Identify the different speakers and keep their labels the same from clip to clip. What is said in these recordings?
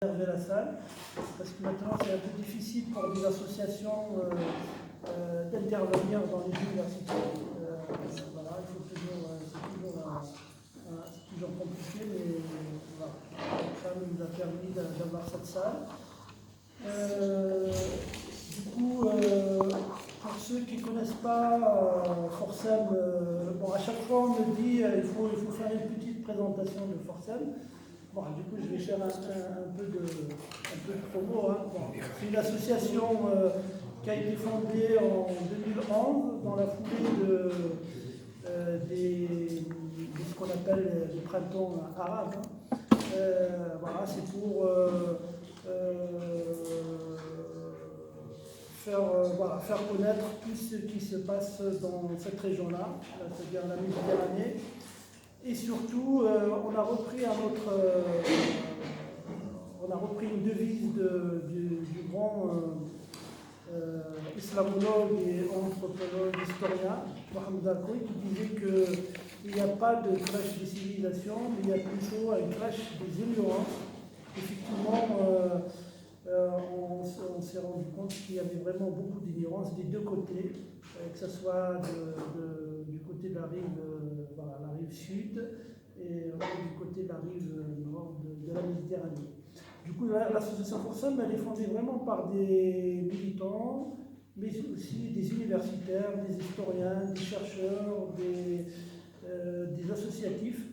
Speaker 1: réserver la salle, parce que maintenant c'est un peu difficile pour des associations d'intervenir dans les universités. Voilà, il faut toujours, c'est toujours compliqué, mais voilà, ça nous a permis d'avoir cette salle. Du coup, pour ceux qui ne connaissent pas Forsem, bon, à chaque fois on me dit il faut faire une petite présentation de Forsem. Bon, du coup, je vais faire un peu de promo. Hein. Bon, c'est une association qui a été fondée en 2011 dans la foulée de ce qu'on appelle les printemps arabes. Hein. Voilà, c'est pour faire connaître tout ce qui se passe dans cette région-là, c'est-à-dire la Méditerranée. Et surtout, on a repris une devise du grand islamologue et anthropologue historien, Mohamed Al-Khoui, qui disait qu'il n'y a pas de clash des civilisations, mais il y a plutôt un clash des ignorances. Effectivement, on s'est rendu compte qu'il y avait vraiment beaucoup d'ignorance des deux côtés, que ce soit du côté de la rive sud et du côté de la rive nord de la Méditerranée. Du coup, l'association Forsem, elle est fondée vraiment par des militants, mais aussi des universitaires, des historiens, des chercheurs, des associatifs,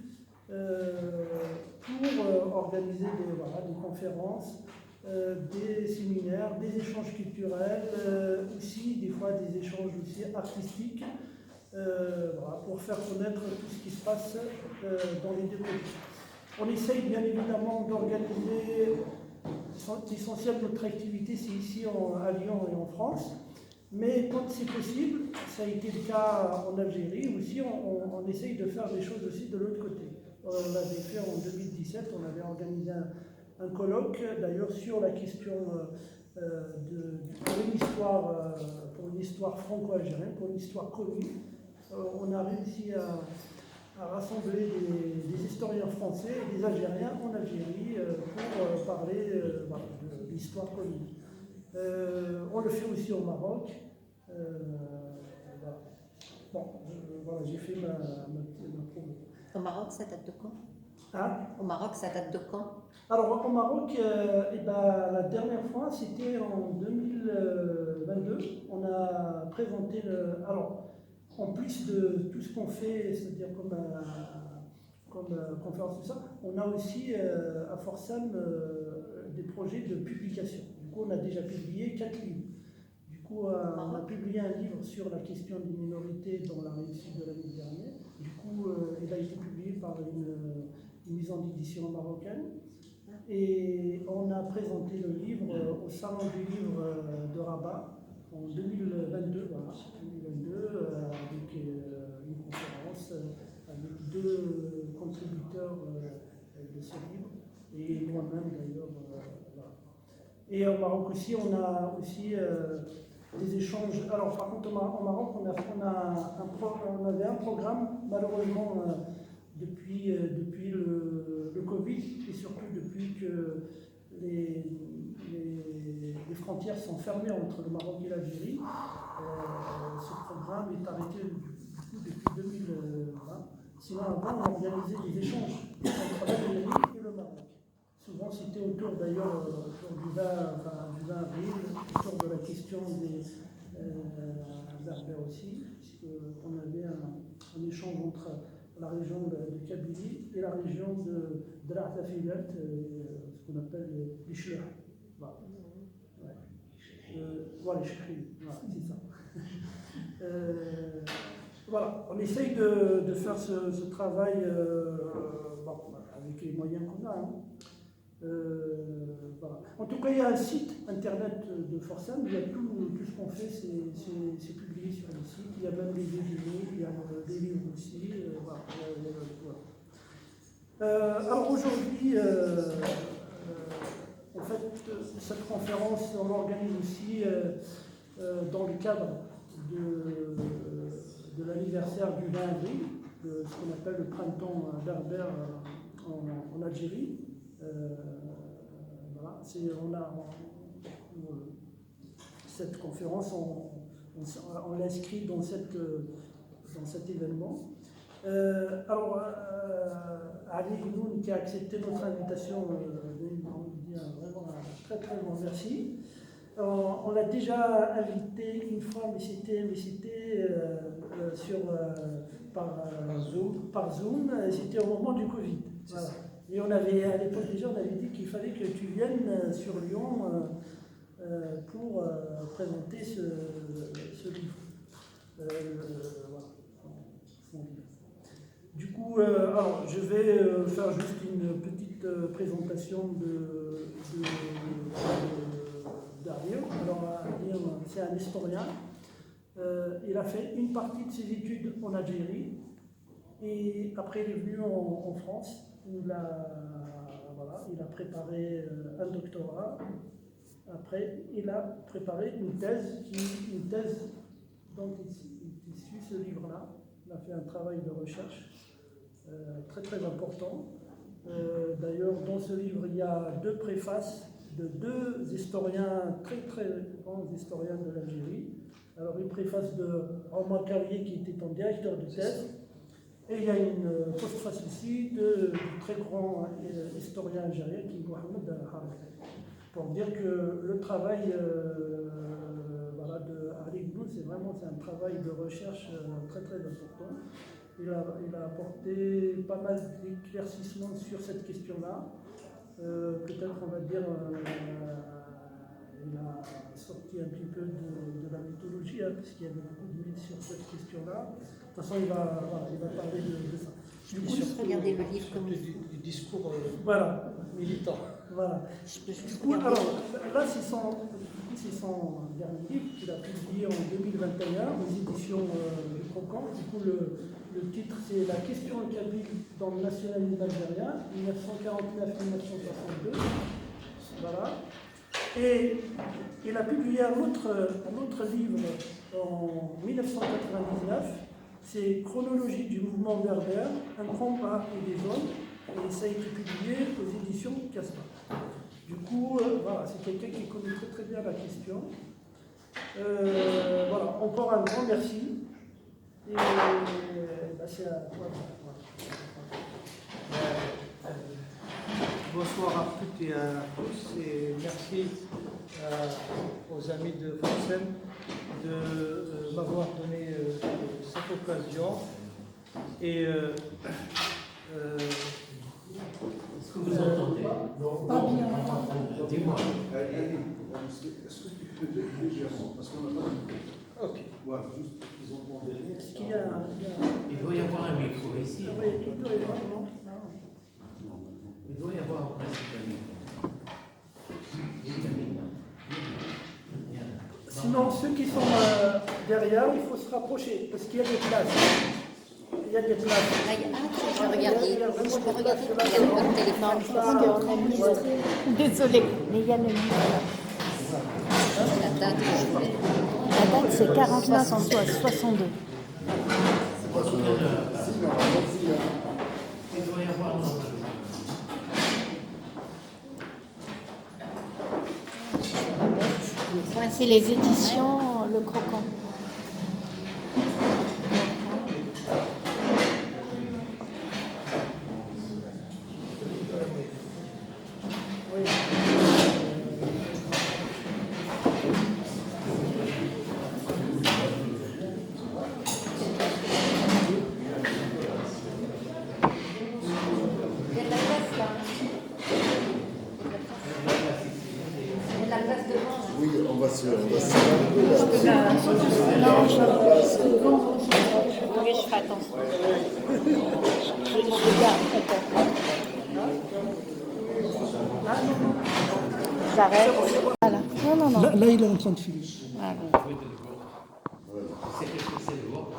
Speaker 1: pour organiser des conférences, des séminaires, des échanges culturels, aussi des fois des échanges aussi artistiques, pour faire connaître tout ce qui se passe dans les deux pays. On essaye bien évidemment d'organiser l'essentiel de notre activité, c'est ici à Lyon et en France, mais quand c'est possible, ça a été le cas en Algérie aussi, on essaye de faire des choses aussi de l'autre côté. On l'avait fait en 2017, on avait organisé un colloque d'ailleurs sur la question pour une histoire franco-algérienne, pour une histoire commune. On a réussi à rassembler des historiens français et des Algériens en Algérie pour parler de l'histoire commune. On le fait aussi au Maroc. Voilà. Bon, voilà, j'ai fait ma promo.
Speaker 2: Au Maroc, ça date de quand?
Speaker 1: Hein?
Speaker 2: Au Maroc, ça date de quand?
Speaker 1: Alors, au Maroc, la dernière fois, c'était en 2022. On a présenté alors, en plus de tout ce qu'on fait, c'est-à-dire comme conférence, tout ça, on a aussi à Forsem des projets de publication. Du coup, on a déjà publié 4 livres. Du coup, on a publié un livre sur la question des minorités dans la rive sud de la Méditerranée. Du coup, il a été publié par une maison d'édition marocaine. Et on a présenté le livre au Salon du livre de Rabat en 2022, avec une conférence avec 2 contributeurs de ce livre, et moi-même d'ailleurs. Voilà. Et au Maroc aussi, on a aussi des échanges. Alors par contre, au Maroc, on avait un programme, malheureusement, depuis le Covid, et surtout depuis que les frontières sont fermées entre le Maroc et l'Algérie. Ce programme est arrêté du coup depuis 2020. Sinon, avant, on organisait des échanges entre l'Algérie et le Maroc. Souvent, c'était autour d'ailleurs du 20 avril, autour de la question des Berbères aussi, puisqu'on avait un échange entre la région de Kabylie et la région de l'Artafilat, ce qu'on appelle les Chouars. Voilà. Voilà, les Chouars, voilà, c'est ça. Voilà, on essaye de faire ce travail avec les moyens qu'on a. Hein. Voilà. En tout cas, il y a un site internet de Forsem, il y a tout ce qu'on fait, c'est publié sur le site. Il y a même des vidéos, il y a des livres aussi. Voilà. Alors aujourd'hui, en fait, cette conférence, on l'organise aussi dans le cadre de l'anniversaire du 20 avril, de ce qu'on appelle le printemps berbère en Algérie. voilà, cette conférence, on l'inscrit dans cet événement. Ali Gounoun qui a accepté notre invitation, on lui dit vraiment un très très grand merci. On l'a déjà invité une fois, mais c'était par Zoom, c'était au moment du Covid. Voilà. Et à l'époque déjà, on avait dit qu'il fallait que tu viennes sur Lyon pour présenter ce livre. Voilà, son livre. Du coup, alors, je vais faire juste une petite présentation d'Ariel. Alors, Ariel, c'est un historien. Il a fait une partie de ses études en Algérie et après il est venu en France où il a préparé un doctorat. Après, il a préparé une thèse dont est issu ce livre-là. Il a fait un travail de recherche très très important. D'ailleurs, dans ce livre, il y a 2 préfaces de 2 historiens, très très grands historiens de l'Algérie. Alors, une préface de Omar Carrier qui était ton directeur de thèse, et il y a une postface ici du très grand historien algérien qui est Mohamed Al-Harb. Pour dire que le travail de Ali Gounoun, c'est un travail de recherche très très important. Il a apporté pas mal d'éclaircissements sur cette question-là. Peut-être, on va dire, il a sorti un petit peu de la mythologie, parce qu'il y avait beaucoup de mythes sur cette question-là. De toute façon, il va parler de ça.
Speaker 2: Je peux juste regarder le livre comme
Speaker 3: du discours
Speaker 1: voilà.
Speaker 3: militant.
Speaker 1: Voilà. Du coup, alors, là, c'est son dernier livre qu'il a publié en 2021 aux éditions du Croquant. Du coup, le titre, c'est La question kabyle dans le nationalisme algérien, 1949-1962. Voilà. Et il a publié un autre livre en 1999, c'est Chronologie du mouvement berbère, un combat et des hommes, et ça a été publié aux éditions Casbah. Du coup, voilà, c'est quelqu'un qui connaît très très bien la question. Voilà, encore un grand merci. Et c'est à toi.
Speaker 3: Bonsoir à toutes et à tous et merci aux amis de FONSEM de m'avoir donné cette occasion. Et
Speaker 4: est-ce que vous entendez?
Speaker 1: Non, pas bien.
Speaker 4: Dis-moi.
Speaker 5: Est-ce que tu peux légèrement, parce qu'on n'a pas de micro.
Speaker 3: ok.
Speaker 5: Voilà, juste qu'ils entendent derrière.
Speaker 1: Est-ce qu'il y a
Speaker 4: Il doit y avoir un micro ici.
Speaker 1: Oui, il doit y avoir, non?
Speaker 4: Il doit y avoir un principe de micro.
Speaker 1: Sinon, ceux qui sont derrière, il faut se rapprocher, parce qu'il y a des places. Il y a des places.
Speaker 2: Là, je peux regarder. Je peux regarder. Regarde votre téléphone.
Speaker 6: Parce qu'on a enregistré. Désolée, mais il y a le livre.
Speaker 2: La date que je voulais.
Speaker 6: La date, c'est 4962.
Speaker 4: Il doit y avoir un
Speaker 6: C'est les éditions Le Croquant.
Speaker 2: Il y a de la place là. Il y a de la place devant.
Speaker 5: Oui, on va se.
Speaker 6: Non, oui, je fais attention. Je regarde. J'arrête. Voilà. Non.
Speaker 1: Là, il est en train de filer.
Speaker 6: Voilà.
Speaker 4: c'est que c'est le vote.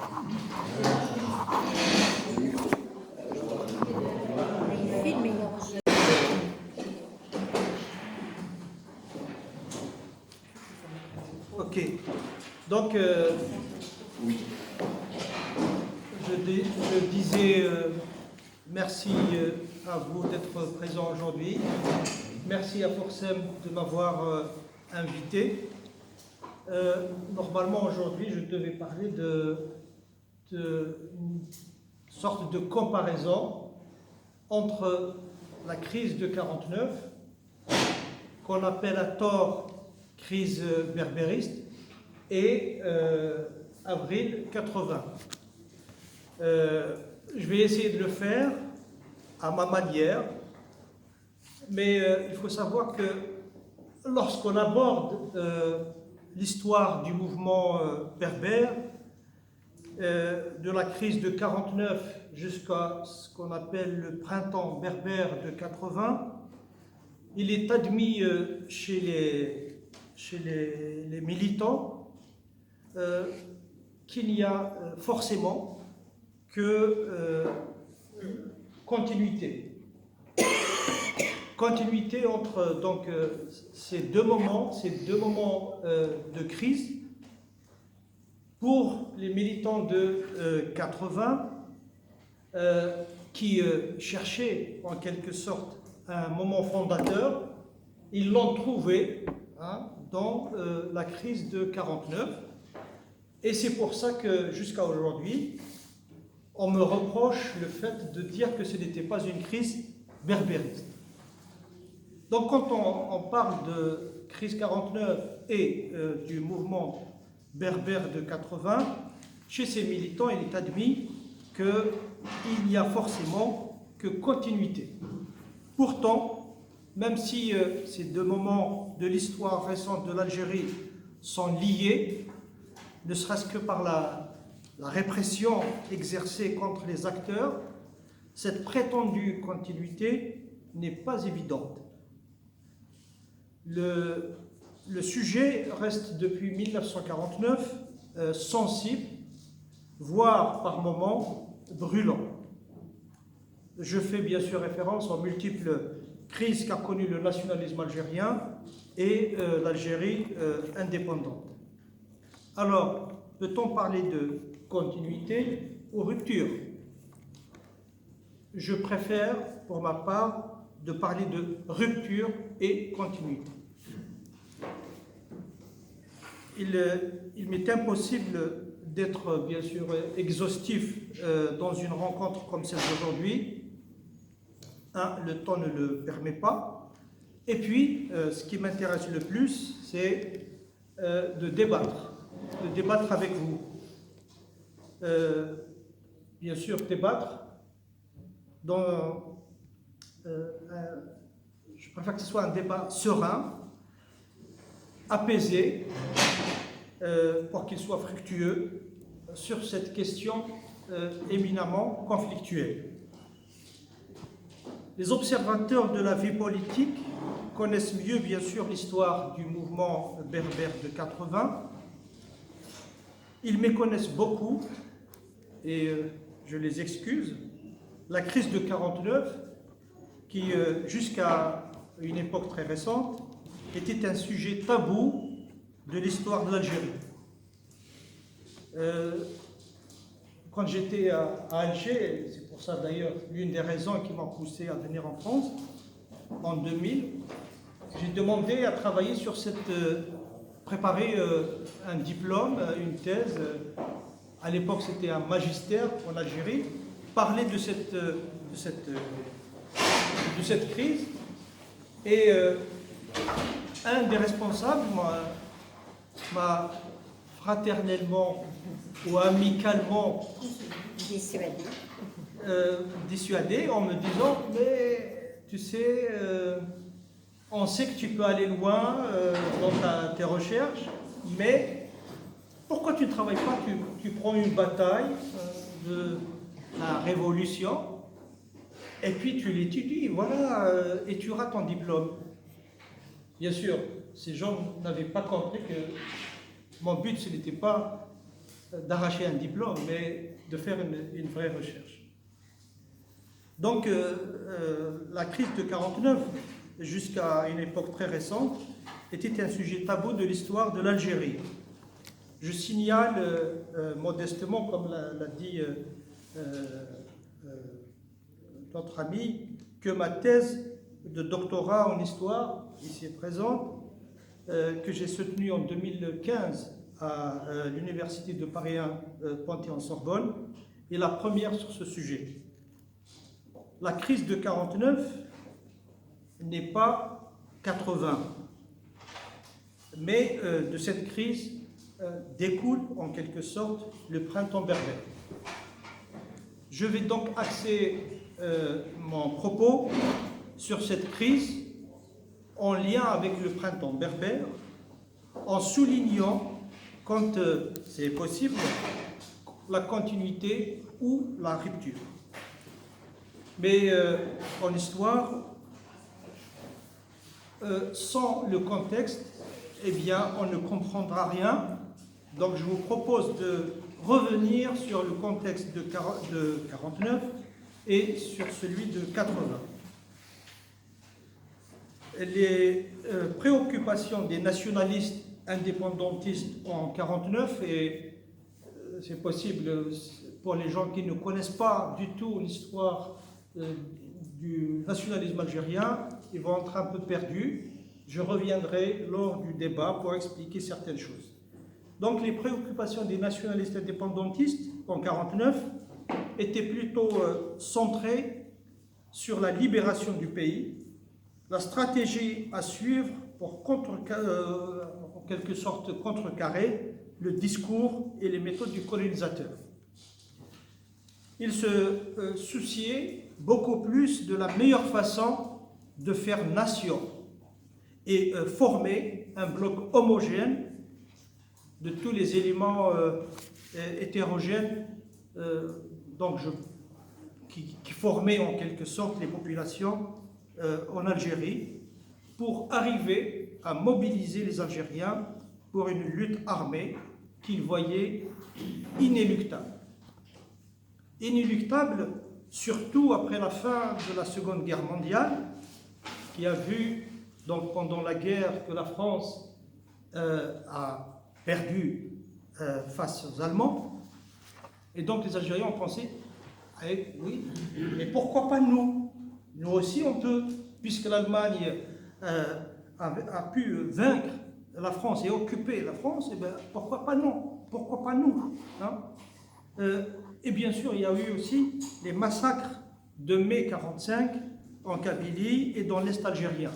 Speaker 2: Il filme, il enregistre.
Speaker 3: Ok. Donc,
Speaker 5: Oui.
Speaker 3: je disais merci à vous d'être présents aujourd'hui. Merci à Forcem de m'avoir invité. Normalement, aujourd'hui, je devais parler d'une sorte de comparaison entre la crise de 49, qu'on appelle à tort crise berbériste, et avril 80. Je vais essayer de le faire à ma manière, mais il faut savoir que lorsqu'on aborde l'histoire du mouvement berbère, de la crise de 49 jusqu'à ce qu'on appelle le printemps berbère de 80, il est admis chez les militants qu'il y a forcément que continuité entre donc, ces deux moments de crise. Pour les militants de 80 qui cherchaient en quelque sorte un moment fondateur, ils l'ont trouvé dans la crise de 49. Et c'est pour ça que jusqu'à aujourd'hui, on me reproche le fait de dire que ce n'était pas une crise berbériste. Donc quand on parle de crise 49 et du mouvement berbère de 80, chez ces militants, il est admis qu'il n'y a forcément que continuité. Pourtant, même si ces deux moments de l'histoire récente de l'Algérie sont liés, ne serait-ce que par la répression exercée contre les acteurs, cette prétendue continuité n'est pas évidente. Le sujet reste depuis 1949 sensible, voire par moments brûlant. Je fais bien sûr référence aux multiples crises qu'a connues le nationalisme algérien et l'Algérie indépendante. Alors, peut-on parler de continuité ou rupture? Je préfère, pour ma part, de parler de rupture et continuité. Il m'est impossible d'être, bien sûr, exhaustif dans une rencontre comme celle d'aujourd'hui. Le temps ne le permet pas. Et puis, ce qui m'intéresse le plus, c'est de débattre avec vous. Bien sûr, débattre je préfère que ce soit un débat serein, apaisé, pour qu'il soit fructueux sur cette question éminemment conflictuelle. Les observateurs de la vie politique connaissent mieux, bien sûr, l'histoire du mouvement berbère de 80. Ils méconnaissent beaucoup, et je les excuse, la crise de 49, qui, jusqu'à une époque très récente, était un sujet tabou de l'histoire de l'Algérie. Quand j'étais à Alger, c'est pour ça d'ailleurs l'une des raisons qui m'a poussé à venir en France, en 2000, j'ai demandé à travailler sur préparer un diplôme, une thèse. À l'époque, c'était un magistère en Algérie, parler de cette crise. Et un des responsables m'a fraternellement ou amicalement dissuadé en me disant « mais tu sais, on sait que tu peux aller loin dans tes recherches, mais pourquoi tu ne travailles pas, tu prends une bataille de la révolution et puis tu l'étudies, voilà, et tu auras ton diplôme. » Bien sûr, ces gens n'avaient pas compris que mon but, ce n'était pas d'arracher un diplôme, mais de faire une vraie recherche. Donc, la crise de 49, jusqu'à une époque très récente, était un sujet tabou de l'histoire de l'Algérie. Je signale modestement, comme l'a dit notre ami, que ma thèse de doctorat en histoire, ici présente, que j'ai soutenu en 2015 à l'Université de Paris 1 Panthéon-Sorbonne, est la première sur ce sujet. La crise de 49 n'est pas 80, mais de cette crise découle en quelque sorte le printemps berbère. Je vais donc axer mon propos sur cette crise en lien avec le printemps berbère, en soulignant, quand c'est possible, la continuité ou la rupture. Mais en histoire, sans le contexte, eh bien, on ne comprendra rien. Donc je vous propose de revenir sur le contexte de 49 et sur celui de 80. Les préoccupations des nationalistes indépendantistes en 49, et c'est possible pour les gens qui ne connaissent pas du tout l'histoire du nationalisme algérien, ils vont être un peu perdus. Je reviendrai lors du débat pour expliquer certaines choses. Donc les préoccupations des nationalistes indépendantistes en 49 étaient plutôt centrées sur la libération du pays, la stratégie à suivre pour en quelque sorte contrecarrer le discours et les méthodes du colonisateur. Ils se souciaient beaucoup plus de la meilleure façon de faire nation et former un bloc homogène de tous les éléments hétérogènes qui formaient en quelque sorte les populations en Algérie, pour arriver à mobiliser les Algériens pour une lutte armée qu'ils voyaient inéluctable. Inéluctable, surtout après la fin de la Seconde Guerre mondiale, qui a vu donc pendant la guerre que la France a perdu face aux Allemands. Et donc les Algériens ont pensé, oui, mais pourquoi pas nous? Nous aussi on peut, puisque l'Allemagne a pu vaincre la France et occuper la France, et bien pourquoi pas non? Pourquoi pas nous, hein? Et bien sûr, il y a eu aussi les massacres de mai 45 en Kabylie et dans l'Est algérien.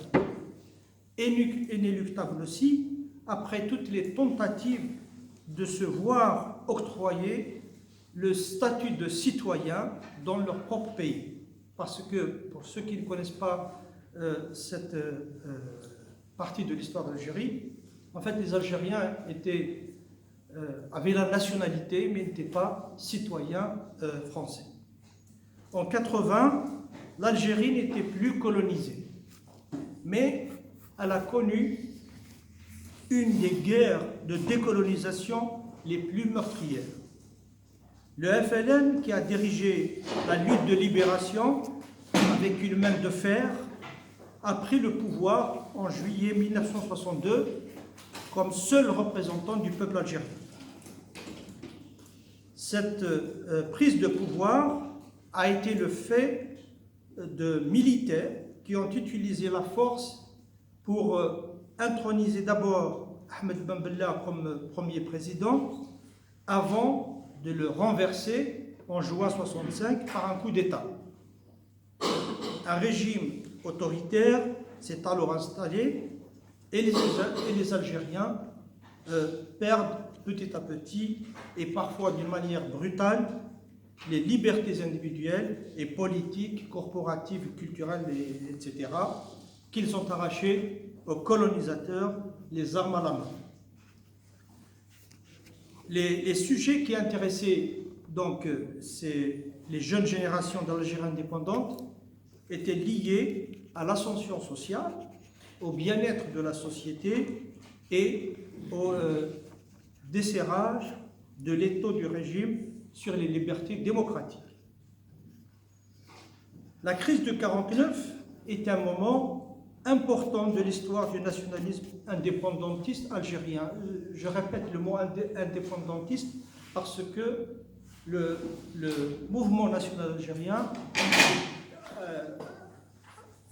Speaker 3: Inéluctable aussi, après toutes les tentatives de se voir octroyer le statut de citoyen dans leur propre pays. Parce que, pour ceux qui ne connaissent pas cette partie de l'histoire d'Algérie, en fait, les Algériens avaient la nationalité, mais n'étaient pas citoyens français. En 80, l'Algérie n'était plus colonisée, mais elle a connu une des guerres de décolonisation les plus meurtrières. Le FLN, qui a dirigé la lutte de libération avec une main de fer, a pris le pouvoir en juillet 1962 comme seul représentant du peuple algérien. Cette prise de pouvoir a été le fait de militaires qui ont utilisé la force pour introniser d'abord Ahmed Ben Bella comme premier président, avant de le renverser en juin 1965 par un coup d'État. Un régime autoritaire s'est alors installé et les Algériens perdent petit à petit et parfois d'une manière brutale les libertés individuelles et politiques, corporatives, culturelles, etc., qu'ils ont arrachées aux colonisateurs, les armes à la main. Les sujets qui intéressaient donc les jeunes générations d'Algérie indépendante étaient liés à l'ascension sociale, au bien-être de la société et au desserrage de l'étau du régime sur les libertés démocratiques. La crise de 1949 est un moment important de l'histoire du nationalisme indépendantiste algérien. Je répète le mot indépendantiste parce que le mouvement national algérien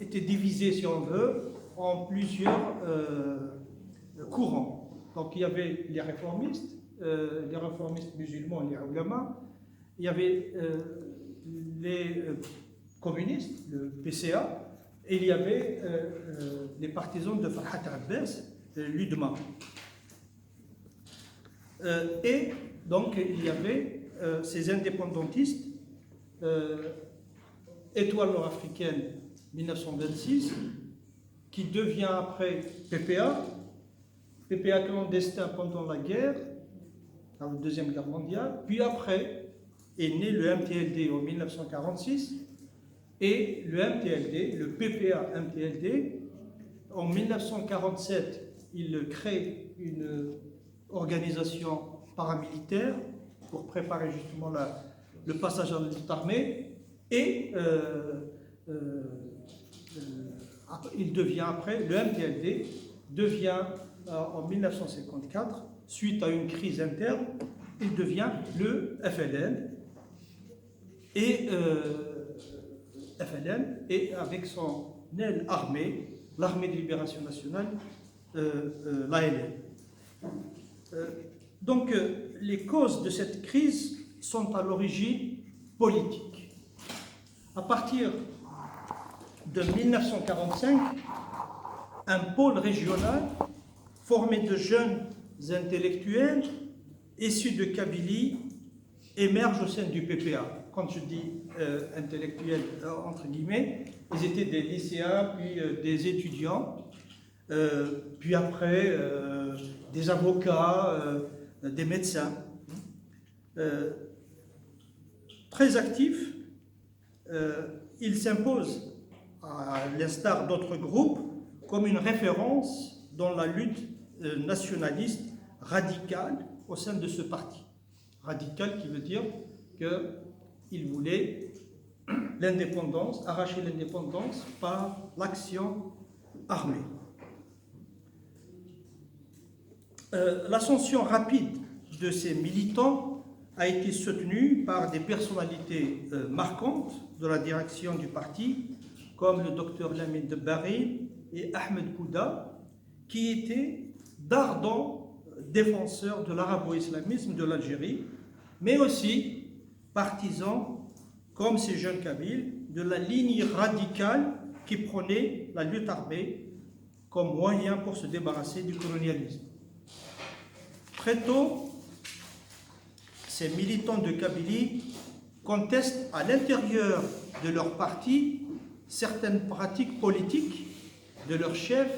Speaker 3: était divisé, si on veut, en plusieurs courants. Donc il y avait les réformistes musulmans, les ulama, il y avait les communistes, le PCA, et il y avait les partisans de Farhat Abbas, l'UDMA. Et donc il y avait ces indépendantistes, Étoile nord-africaine 1926, qui devient après PPA clandestin pendant la guerre, dans la Deuxième Guerre mondiale, puis après est né le MTLD en 1946, et le MTLD, le PPA-MTLD, en 1947, il crée une organisation paramilitaire pour préparer justement le passage à la lutte armée, et il devient après, le MTLD devient en 1954, suite à une crise interne, il devient le FLN, et avec son aile armée, l'armée de libération nationale, l'ALN. Donc, les causes de cette crise sont à l'origine politique. À partir de 1945, un pôle régional formé de jeunes intellectuels issus de Kabylie émerge au sein du PPA. Quand je dis intellectuels, entre guillemets, ils étaient des lycéens, puis des étudiants, puis après des avocats, des médecins. Très actifs, ils s'imposent, à l'instar d'autres groupes, comme une référence dans la lutte nationaliste radicale au sein de ce parti. Radical qui veut dire qu'il voulait l'indépendance, arracher l'indépendance par l'action armée. L'ascension rapide de ces militants a été soutenue par des personnalités marquantes de la direction du parti, comme le docteur Lamine Debari et Ahmed Kouda, qui étaient d'ardents défenseurs de l'arabo-islamisme de l'Algérie, mais aussi partisans, comme ces jeunes Kabyles, de la ligne radicale qui prônait la lutte armée comme moyen pour se débarrasser du colonialisme. Très tôt, ces militants de Kabylie contestent à l'intérieur de leur parti certaines pratiques politiques de leur chef,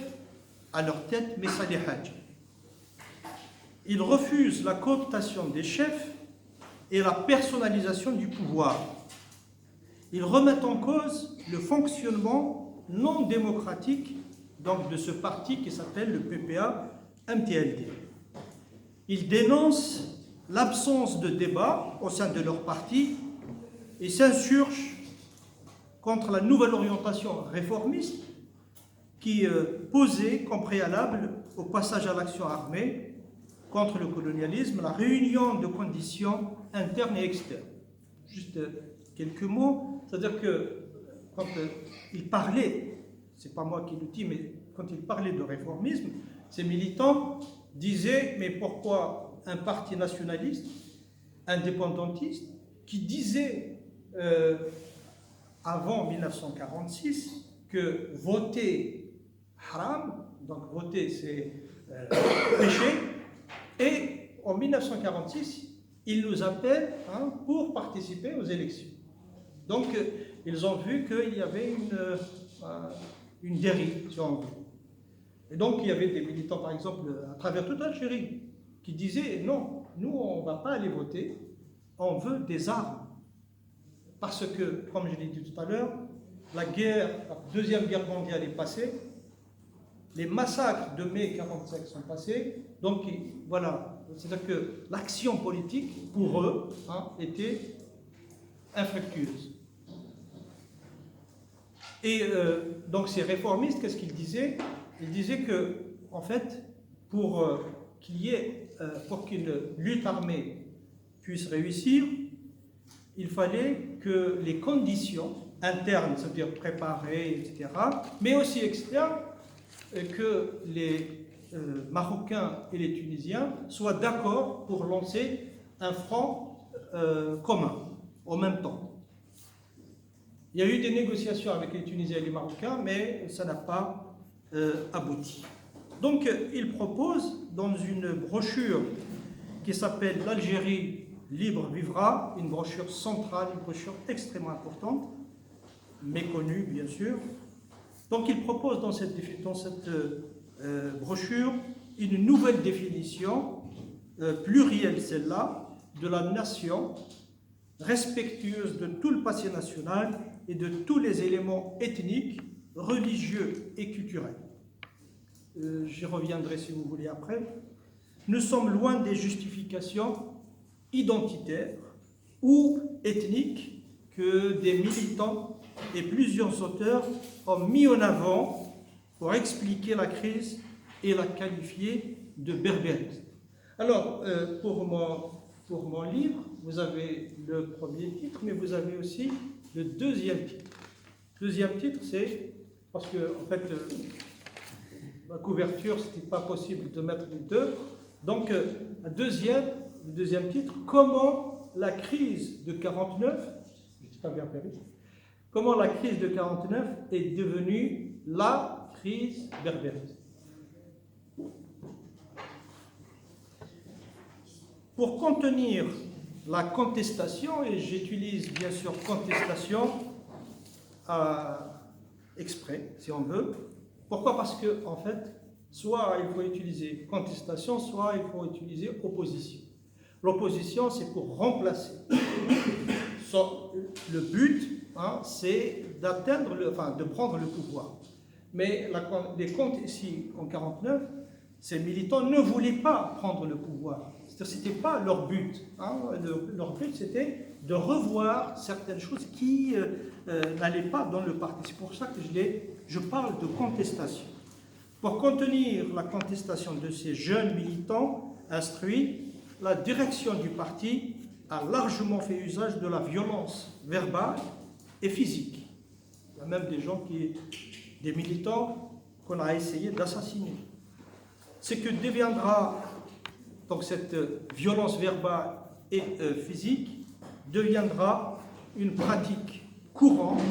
Speaker 3: à leur tête, Messali Hadj. Ils refusent la cooptation des chefs et la personnalisation du pouvoir. Ils remettent en cause le fonctionnement non démocratique donc, de ce parti qui s'appelle le PPA-MTLD. Ils dénoncent l'absence de débat au sein de leur parti et s'insurgent contre la nouvelle orientation réformiste qui posait comme préalable au passage à l'action armée contre le colonialisme la réunion de conditions internes et externes. Juste quelques mots, c'est-à-dire que quand il parlait, c'est pas moi qui le dis, mais quand il parlait de réformisme, ces militants disaient, mais pourquoi un parti nationaliste, indépendantiste, qui disait avant 1946 que voter haram, donc voter c'est péché, et en 1946, ils nous appellent pour participer aux élections. Donc, ils ont vu qu'il y avait une dérive, si on veut. Et donc, il y avait des militants, par exemple, à travers toute l'Algérie, qui disaient, non, nous, on ne va pas aller voter, on veut des armes. Parce que, comme je l'ai dit tout à l'heure, la Deuxième Guerre mondiale est passée, les massacres de mai 1945 sont passés, donc voilà, c'est-à-dire que l'action politique, pour eux, était infructueuse. Et donc ces réformistes, qu'est-ce qu'ils disaient? Ils disaient que, en fait, pour qu'une lutte armée puisse réussir, il fallait que les conditions interne, c'est-à-dire préparer, etc., mais aussi externe, que les Marocains et les Tunisiens soient d'accord pour lancer un front commun en même temps. Il y a eu des négociations avec les Tunisiens et les Marocains, mais ça n'a pas abouti. Donc, il propose dans une brochure qui s'appelle « L'Algérie libre vivra », une brochure centrale, une brochure extrêmement importante, méconnue bien sûr. Donc, il propose dans cette brochure une nouvelle définition, plurielle celle-là, de la nation, respectueuse de tout le passé national et de tous les éléments ethniques, religieux et culturels. J'y reviendrai si vous voulez après. Nous sommes loin des justifications identitaires ou ethniques que des militants et plusieurs auteurs ont mis en avant pour expliquer la crise et la qualifier de berbérisme. Alors, pour mon livre, vous avez le premier titre, mais vous avez aussi le deuxième titre. Le deuxième titre, c'est, parce que, en fait, la couverture, ce n'était pas possible de mettre les deux. Donc, le deuxième titre, comment la crise de 49, comment la crise de 49 est devenue la crise berbériste. Pour contenir la contestation, et j'utilise bien sûr contestation exprès, si on veut. Pourquoi? Parce que, en fait, soit il faut utiliser contestation, soit il faut utiliser opposition. L'opposition, c'est pour remplacer. Le but, c'est d'atteindre, de prendre le pouvoir. Mais les comptes ici, en 49, ces militants ne voulaient pas prendre le pouvoir. Ce n'était pas leur but. Leur but, c'était de revoir certaines choses qui n'allaient pas dans le parti. C'est pour ça que je parle de contestation. Pour contenir la contestation de ces jeunes militants instruits, la direction du parti a largement fait usage de la violence verbale et physique. Il y a même des militants qu'on a essayé d'assassiner. Ce que deviendra donc cette violence verbale et physique deviendra une pratique courante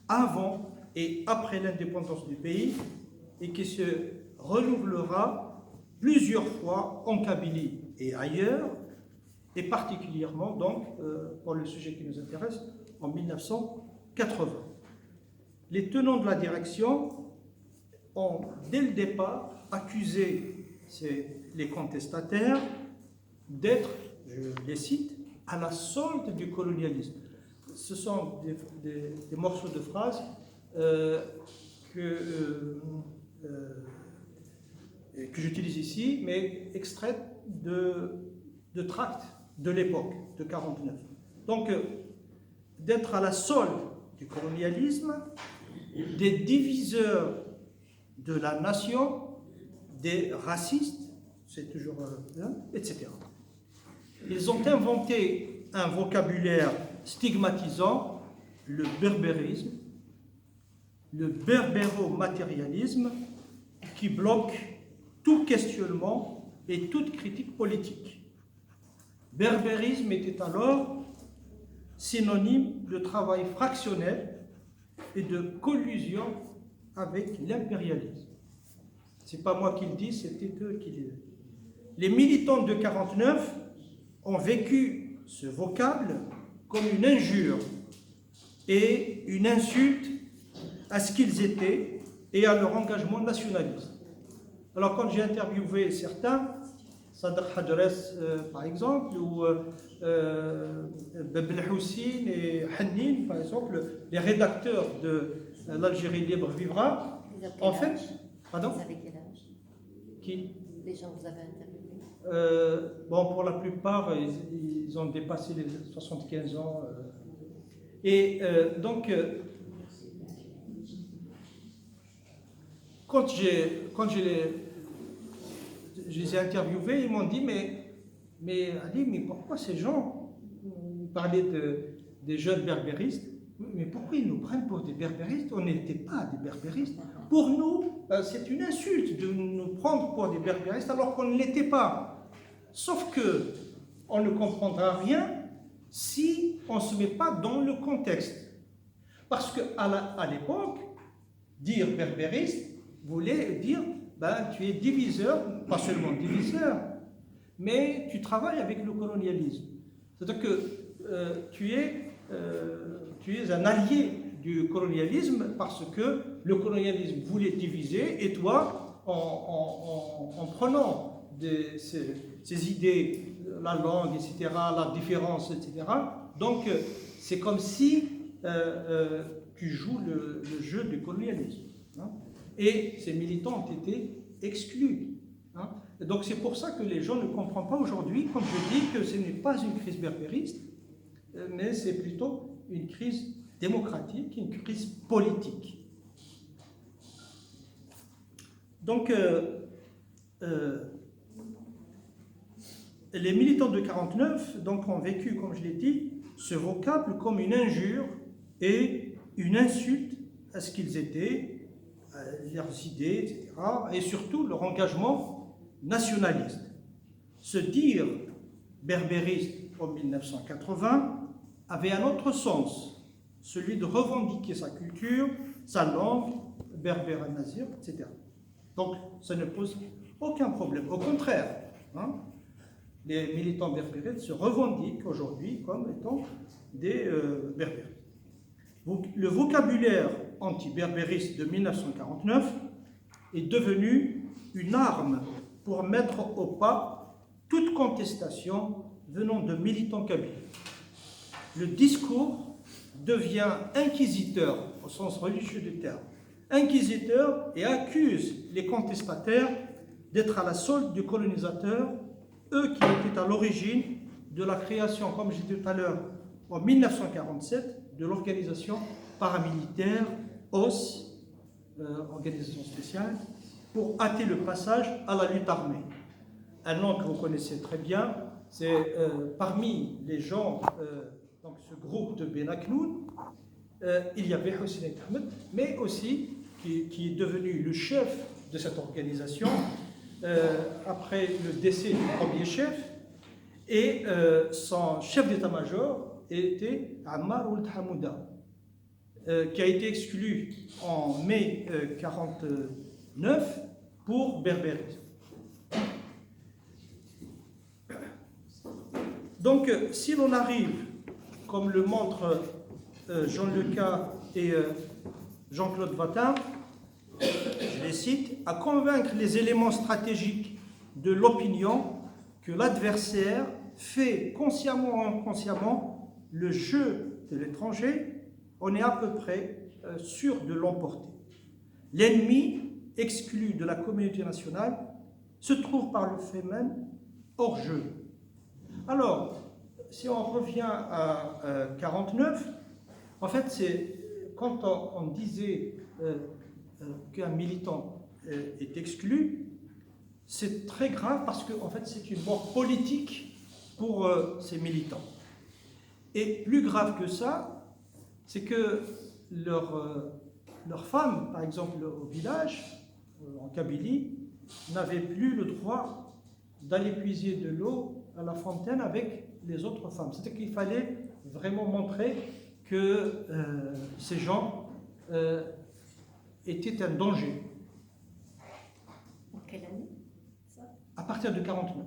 Speaker 3: avant et après l'indépendance du pays et qui se renouvellera plusieurs fois en Kabylie et ailleurs, et particulièrement donc, pour le sujet qui nous intéresse, en 1980. Les tenants de la direction ont, dès le départ, accusé les contestataires d'être, je les cite, à la solde du colonialisme. Ce sont des morceaux de phrases que j'utilise ici, mais extraites de tracts de l'époque, de 49. Donc, d'être à la solde du colonialisme, des diviseurs de la nation, des racistes, c'est toujours etc. Ils ont inventé un vocabulaire stigmatisant, le berbérisme, le berbéro-matérialisme, qui bloque tout questionnement et toute critique politique. Berbérisme était alors synonyme de travail fractionnel et de collusion avec l'impérialisme. C'est pas moi qui le dis, c'était eux qui le disaient. Les militants de 49 ont vécu ce vocable comme une injure et une insulte à ce qu'ils étaient et à leur engagement nationaliste. Alors quand j'ai interviewé certains, Sadr Hadres par exemple, ou Bab el-Houssine et Hannin par exemple, les rédacteurs de l'Algérie libre vivra, en fait... Pardon?
Speaker 2: Vous avez quel âge?
Speaker 3: Qui?
Speaker 2: Les gens que vous avez interviewés?
Speaker 3: Bon, pour la plupart, ils ont dépassé les 75 ans. Et donc, quand je les ai interviewés, ils m'ont dit, mais Ali, mais pourquoi ces gens parlaient des jeunes berbéristes. Mais pourquoi ils nous prennent pour des berbéristes? On n'était pas des berbéristes. Pour nous, c'est une insulte de nous prendre pour des berbéristes alors qu'on ne l'était pas. Sauf que on ne comprendra rien si on ne se met pas dans le contexte. Parce qu'à l'époque, dire berbériste voulait dire tu es diviseur, pas seulement diviseur, mais tu travailles avec le colonialisme. C'est-à-dire que tu es un allié du colonialisme parce que le colonialisme voulait diviser et toi, en prenant ces idées, la langue, etc., la différence, etc., donc c'est comme si tu joues le jeu du colonialisme. Hein. Et ces militants ont été exclus. Hein. Donc c'est pour ça que les gens ne comprennent pas aujourd'hui, comme je dis, que ce n'est pas une crise berbériste, mais c'est plutôt une crise démocratique, une crise politique. Donc, les militants de 49 donc, ont vécu, comme je l'ai dit, ce vocable comme une injure et une insulte à ce qu'ils étaient, à leurs idées, etc., et surtout leur engagement nationaliste. Se dire berbériste en 1980 avait un autre sens, celui de revendiquer sa culture, sa langue, berbère al-nazir, etc. Donc, ça ne pose aucun problème. Au contraire, hein, les militants berbéristes se revendiquent aujourd'hui comme étant des berbères. Le vocabulaire anti-berbériste de 1949 est devenu une arme pour mettre au pas toute contestation venant de militants kabyles. Le discours devient inquisiteur, au sens religieux du terme, inquisiteur et accuse les contestataires d'être à la solde du colonisateur, eux qui étaient à l'origine de la création, comme j'ai dit tout à l'heure, en 1947, de l'organisation paramilitaire OSS, organisation spéciale, pour hâter le passage à la lutte armée. Un nom que vous connaissez très bien, c'est parmi les gens, donc ce groupe de Ben Aknoun, il y avait Hossein Ahmed, mais aussi qui est devenu le chef de cette organisation après le décès du premier chef, et son chef d'état-major était Ammar Ould Hamouda, qui a été exclu en mai 1949 pour berbérisme. Donc, si l'on arrive, comme le montrent Jean Leca et Jean-Claude Vatin, je les cite, à convaincre les éléments stratégiques de l'opinion que l'adversaire fait consciemment ou inconsciemment le jeu de l'étranger, on est à peu près sûr de l'emporter. L'ennemi, exclu de la communauté nationale, se trouve par le fait même hors jeu. Alors, si on revient à 49, en fait, c'est quand on disait qu'un militant est exclu, c'est très grave parce que en fait, c'est une mort politique pour ces militants. Et plus grave que ça, c'est que leurs femmes, par exemple au village, en Kabylie, n'avaient plus le droit d'aller puiser de l'eau à la fontaine avec les autres femmes. C'est-à-dire qu'il fallait vraiment montrer que ces gens étaient un danger.
Speaker 2: En quelle année ça?
Speaker 3: À partir de 1949.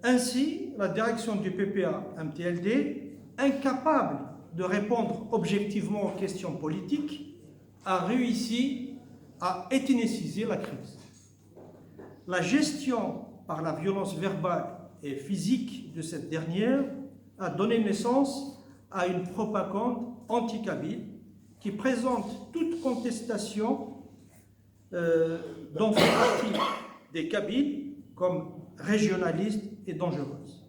Speaker 3: Ainsi, la direction du PPA-MTLD, incapable de répondre objectivement aux questions politiques, a réussi à éthniciser la crise. La gestion par la violence verbale et physique de cette dernière a donné naissance à une propagande anti-kabyle qui présente toute contestation dont fait partie des Kabyles comme régionaliste et dangereuse.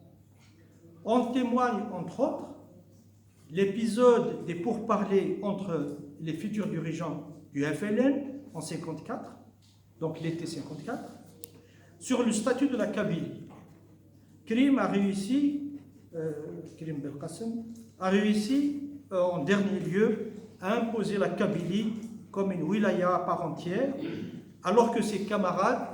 Speaker 3: En témoigne entre autres l'épisode des pourparlers entre les futurs dirigeants du FLN en 1954, donc l'été 1954, sur le statut de la Kabylie. Krim a réussi Karim Belkacem, a réussi en dernier lieu à imposer la Kabylie comme une wilaya à part entière, alors que ses camarades,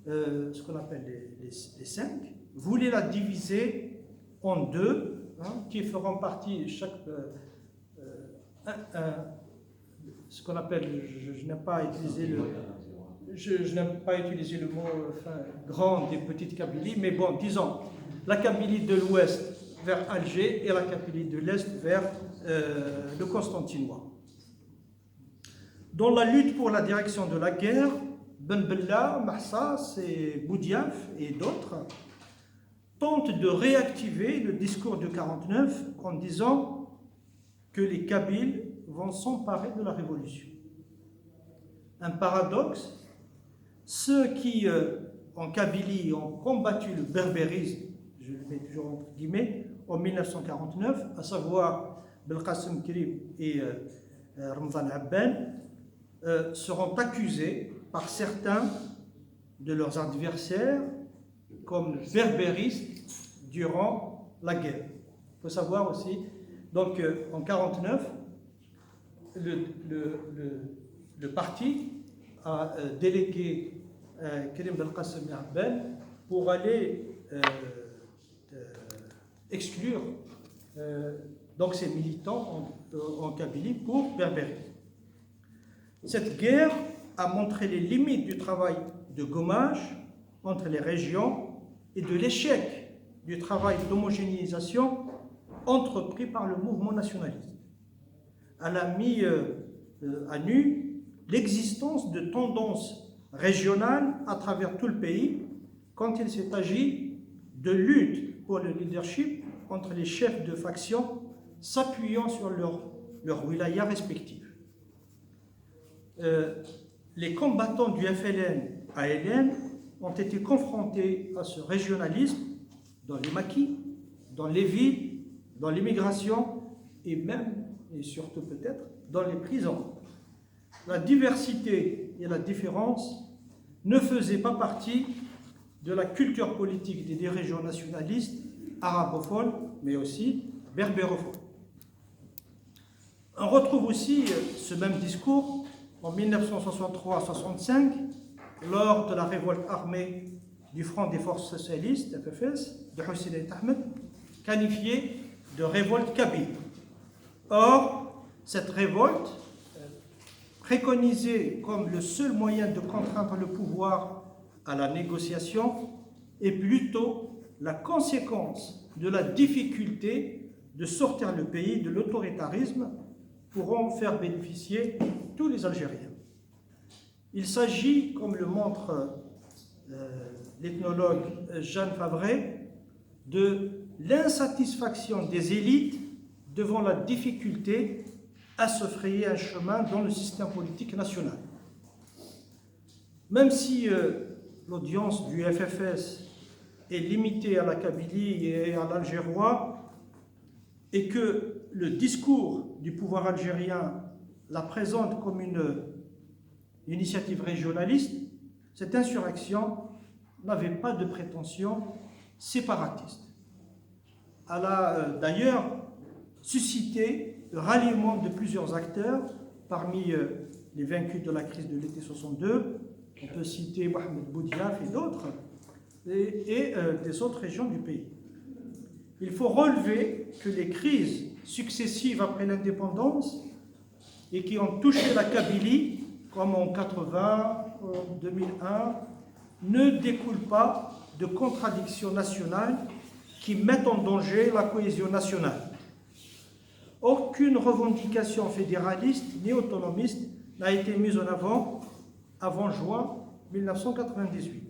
Speaker 3: ce qu'on appelle les cinq, voulaient la diviser en deux, qui feront partie ce qu'on appelle, je n'aime pas utiliser je n'aime pas utiliser le mot grande et petite Kabylie, mais bon, disons, la Kabylie de l'ouest vers Alger et la Kabylie de l'est vers le Constantinois. Dans la lutte pour la direction de la guerre, Ben Bella, Mahsas et Boudiaf et d'autres tentent de réactiver le discours de 49 en disant que les Kabyles vont s'emparer de la révolution. Un paradoxe, ceux qui, en Kabylie, ont combattu le berbérisme, je le mets toujours entre guillemets, en 1949, à savoir Belkacem Karim et Ramzan Abben, seront accusés par certains de leurs adversaires comme berbéristes durant la guerre. Il faut savoir aussi, donc en 1949, le parti a délégué Karim Belkacem Abben pour aller exclure donc ces militants en Kabylie pour berbérisme. Cette guerre a montré les limites du travail de gommage entre les régions et de l'échec du travail d'homogénéisation entrepris par le mouvement nationaliste. Elle a mis à nu l'existence de tendances régionales à travers tout le pays quand il s'est agi de lutte pour le leadership entre les chefs de faction s'appuyant sur leurs wilayas respectifs. Les combattants du FLN-ALN ont été confrontés à ce régionalisme dans les maquis, dans les villes, dans l'immigration et même, et surtout peut-être, dans les prisons. La diversité et la différence ne faisaient pas partie de la culture politique des dirigeants nationalistes arabophones, mais aussi berbérophones. On retrouve aussi ce même discours en 1963-65, lors de la révolte armée du Front des Forces Socialistes, FFS, de Hussein El Ahmed, qualifiée de révolte kabyle. Or, cette révolte, préconisée comme le seul moyen de contraindre le pouvoir à la négociation, est plutôt la conséquence de la difficulté de sortir le pays de l'autoritarisme pour en faire bénéficier tous les Algériens. Il s'agit, comme le montre l'ethnologue Jeanne Favret, de l'insatisfaction des élites devant la difficulté à se frayer un chemin dans le système politique national. Même si l'audience du FFS est limitée à la Kabylie et à l'algérois, et que le discours du pouvoir algérien la présente comme une initiative régionaliste, cette insurrection n'avait pas de prétention séparatiste. Elle a d'ailleurs suscité le ralliement de plusieurs acteurs, parmi les vaincus de la crise de l'été 62, on peut citer Mohamed Boudiaf et d'autres, et des autres régions du pays. Il faut relever que les crises successives après l'indépendance et qui ont touché la Kabylie, comme en 80, en 2001, ne découlent pas de contradictions nationales qui mettent en danger la cohésion nationale. Aucune revendication fédéraliste ni autonomiste n'a été mise en avant juin 1998.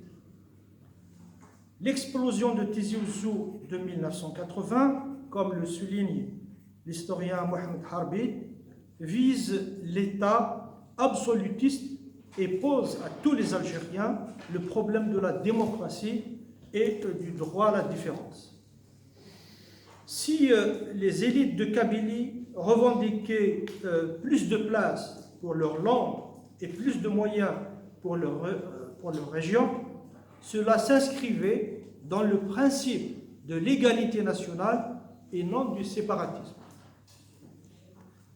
Speaker 3: L'explosion de Tizi Ouzou de 1980, comme le souligne l'historien Mohamed Harbi, vise l'État absolutiste et pose à tous les Algériens le problème de la démocratie et du droit à la différence. Si les élites de Kabylie revendiquaient plus de place pour leur langue et plus de moyens pour leur région, cela s'inscrivait dans le principe de l'égalité nationale et non du séparatisme.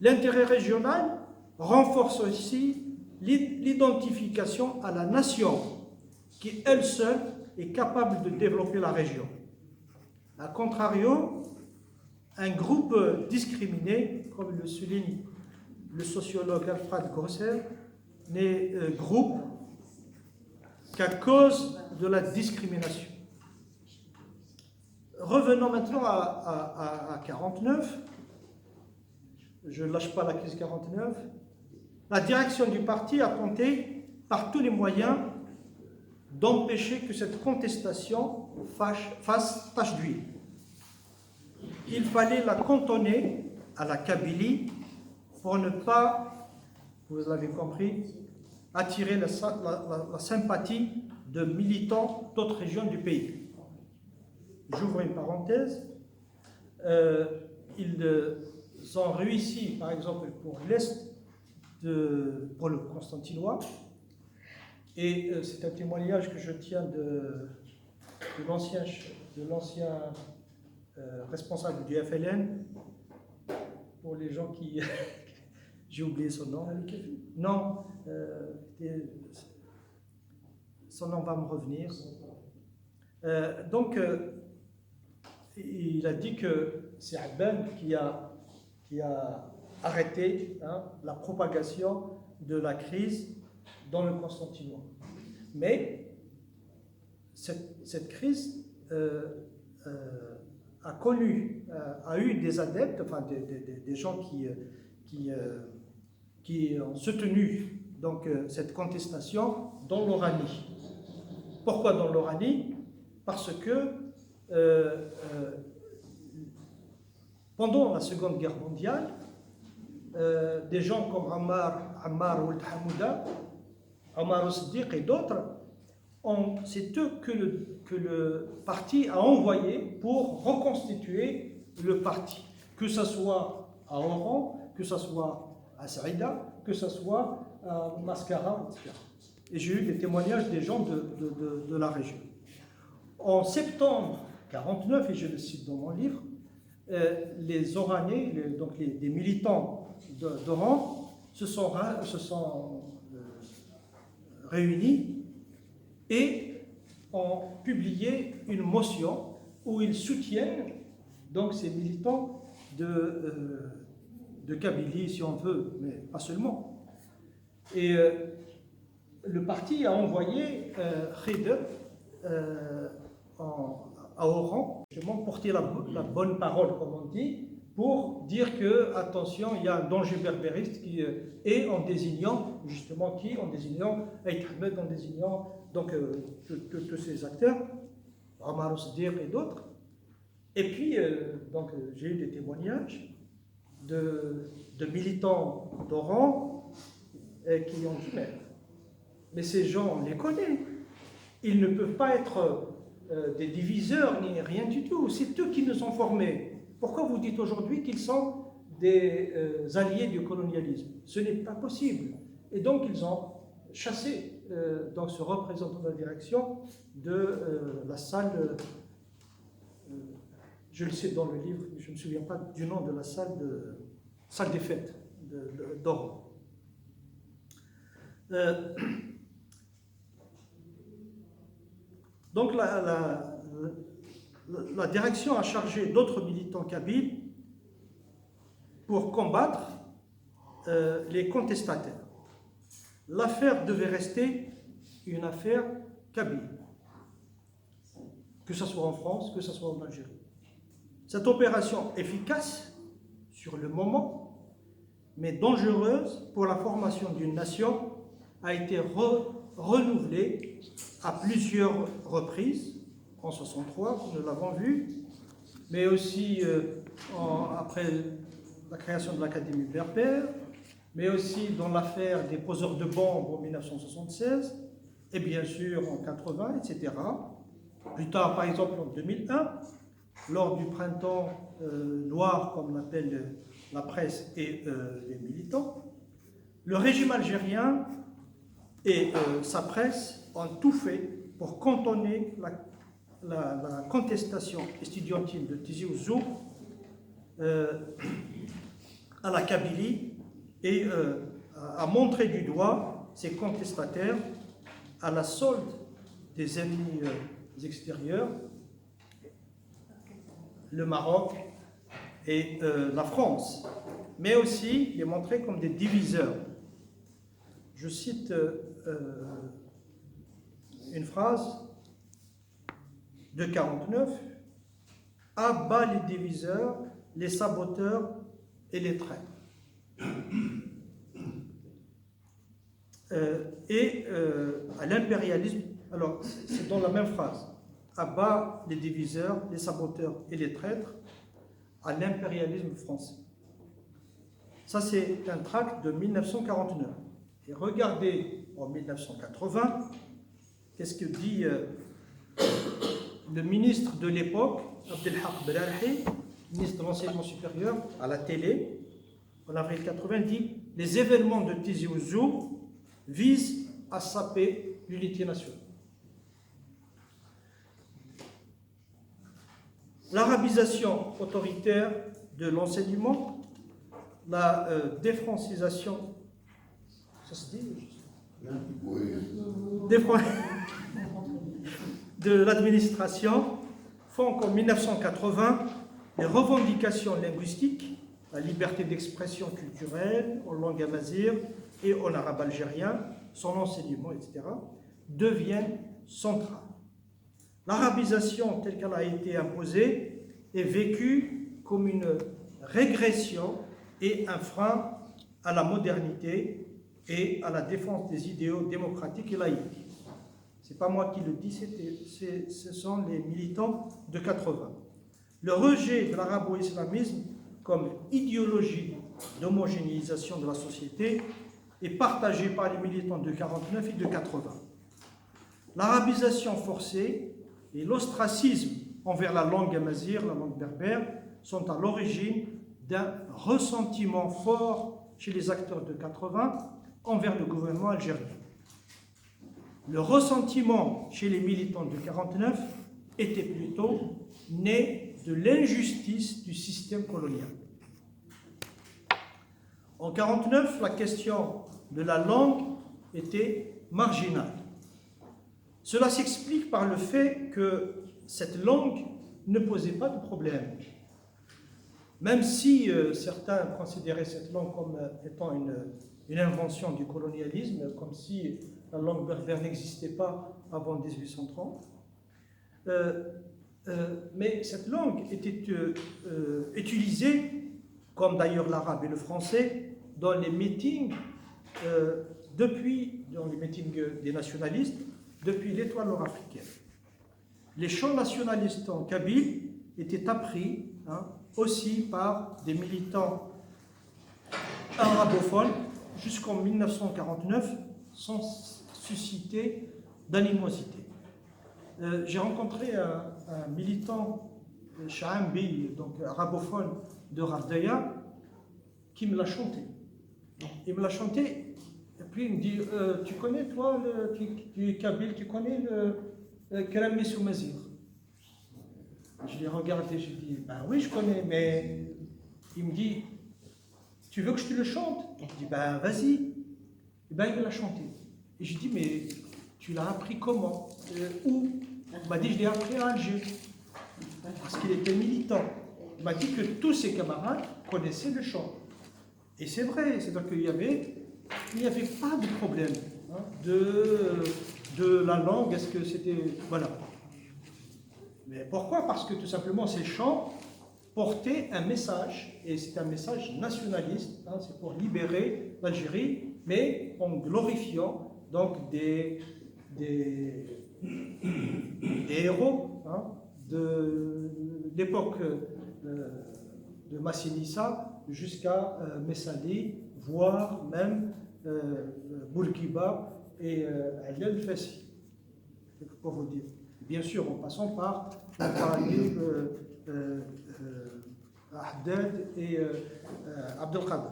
Speaker 3: L'intérêt régional renforce aussi l'identification à la nation qui, elle seule, est capable de développer la région. A contrario, un groupe discriminé, comme le souligne le sociologue Alfred Grosser, n'est groupe qu'à cause de la discrimination. Revenons maintenant à 49. Je ne lâche pas la crise 49. La direction du parti a tenté par tous les moyens d'empêcher que cette contestation fasse tache d'huile. Il fallait la cantonner à la Kabylie pour ne pas, vous l'avez compris, attirer la sympathie de militants d'autres régions du pays. J'ouvre une parenthèse. Ils ont réussi, par exemple, pour l'Est, pour le Constantinois, et c'est un témoignage que je tiens de l'ancien responsable du FLN, pour les gens qui... J'ai oublié son nom. Non, son nom va me revenir. Donc, il a dit que c'est Abban qui a arrêté la propagation de la crise dans le Constantinois. Mais cette crise a eu des adeptes, enfin des gens qui ont soutenu donc, cette contestation dans l'Oranie. Pourquoi dans l'Oranie? Parce que pendant la Seconde Guerre mondiale, des gens comme Ammar Ould Hamouda, Omar Siddiq et d'autres, c'est eux que le parti a envoyé pour reconstituer le parti, que ce soit à Oran, que ce soit à Saïda, que ce soit à Mascara, etc. Et j'ai eu des témoignages des gens de la région. En septembre 1949, et je le cite dans mon livre, les Oranais, donc des militants d'Oran, se sont réunis et ont publié une motion où ils soutiennent donc ces militants de Kabylie, si on veut, mais pas seulement. Et le parti a envoyé Khidr à Oran, justement porter la bonne parole, comme on dit, pour dire que, attention, il y a un danger berbériste et en désignant, justement, en désignant Aït Ahmed, en désignant donc tous ces acteurs, Omar Siddiq et d'autres. Et puis, donc, j'ai eu des témoignages de militants d'Oran qui ont dit, mais ces gens, on les connaît, ils ne peuvent pas être des diviseurs ni rien du tout, c'est eux qui nous ont formés. Pourquoi vous dites aujourd'hui qu'ils sont des alliés du colonialisme? Ce n'est pas possible. Et donc ils ont chassé donc ce représentant de la direction de la salle, je le sais dans le livre, je ne me souviens pas du nom de la salle des fêtes d'Oran. Donc la direction a chargé d'autres militants kabyles pour combattre les contestataires. L'affaire devait rester une affaire kabyle, que ce soit en France, que ce soit en Algérie. Cette opération efficace sur le moment, mais dangereuse pour la formation d'une nation, a été renouvelée à plusieurs reprises, en 1963, nous l'avons vu, mais aussi après la création de l'Académie berbère, mais aussi dans l'affaire des poseurs de bombes en 1976, et bien sûr en 80, etc. Plus tard, par exemple, en 2001, lors du printemps noir, comme l'appelle la presse et les militants, le régime algérien et sa presse ont tout fait pour cantonner la contestation estudiantine de Tizi Ouzou à la Kabylie et a montré du doigt ses contestataires à la solde des ennemis extérieurs, le Maroc et la France, mais aussi les montrer comme des diviseurs. Je cite une phrase de 49, « À bas les diviseurs, les saboteurs et les traîtres. » À l'impérialisme, alors c'est dans la même phrase, « À bas les diviseurs, les saboteurs et les traîtres, à l'impérialisme français. » Ça, c'est un tract de 1949. Et regardez en 1980, qu'est-ce que dit le ministre de l'époque, Abdelhak Belalhi, ministre de l'enseignement supérieur, à la télé, en avril 80, dit « Les événements de Tizi Ouzou visent à saper l'unité nationale. » L'arabisation autoritaire de l'enseignement, la défrancisation, ça se dit, de l'administration font qu'en 1980, les revendications linguistiques, la liberté d'expression culturelle en langue amazigh et en arabe algérien, son enseignement, etc., deviennent centrales. L'arabisation telle qu'elle a été imposée est vécue comme une régression et un frein à la modernité et à la défense des idéaux démocratiques et laïques. Ce n'est pas moi qui le dis, ce sont les militants de 80. Le rejet de l'arabo-islamisme comme idéologie d'homogénéisation de la société est partagé par les militants de 49 et de 80. L'arabisation forcée et l'ostracisme envers la langue amazigh, la langue berbère, sont à l'origine d'un ressentiment fort chez les acteurs de 80 envers le gouvernement algérien. Le ressentiment chez les militants de 49 était plutôt né de l'injustice du système colonial. En 49, la question de la langue était marginale. Cela s'explique par le fait que cette langue ne posait pas de problème. Même si certains considéraient cette langue comme étant une invention du colonialisme, comme si la langue berbère n'existait pas avant 1830, mais cette langue était utilisée, comme d'ailleurs l'arabe et le français, dans les meetings, dans les meetings des nationalistes, depuis l'étoile nord-africaine. Les chants nationalistes en kabyle étaient appris aussi par des militants arabophones jusqu'en 1949 sans susciter d'animosité. J'ai rencontré un militant Shaambi, donc arabophone de Ravdaya, qui me l'a chanté. Il me l'a chanté, et puis il me dit tu connais, toi, tu es kabyle, tu connais le Kerem Soumazir? Je l'ai regardé, j'ai dit ben oui, je connais, mais il me dit tu veux que je te le chante? Je dis ben vas-y. Et ben il me l'a chanté. Et j'ai dit mais tu l'as appris comment? Où? Il m'a dit je l'ai appris à Alger. Parce qu'il était militant. Il m'a dit que tous ses camarades connaissaient le chant. Et c'est vrai, c'est-à-dire qu'il n'y avait pas de problème de la langue, est-ce que c'était... Voilà. Mais pourquoi? Parce que tout simplement ces chants portaient un message, et c'est un message nationaliste, c'est pour libérer l'Algérie, mais en glorifiant donc des héros de l'époque de Massinissa jusqu'à Messali, voire même Bourguiba et Al Fassi, pour vous dire. Bien sûr, en passant par Talib, Haddad et Abdelkader.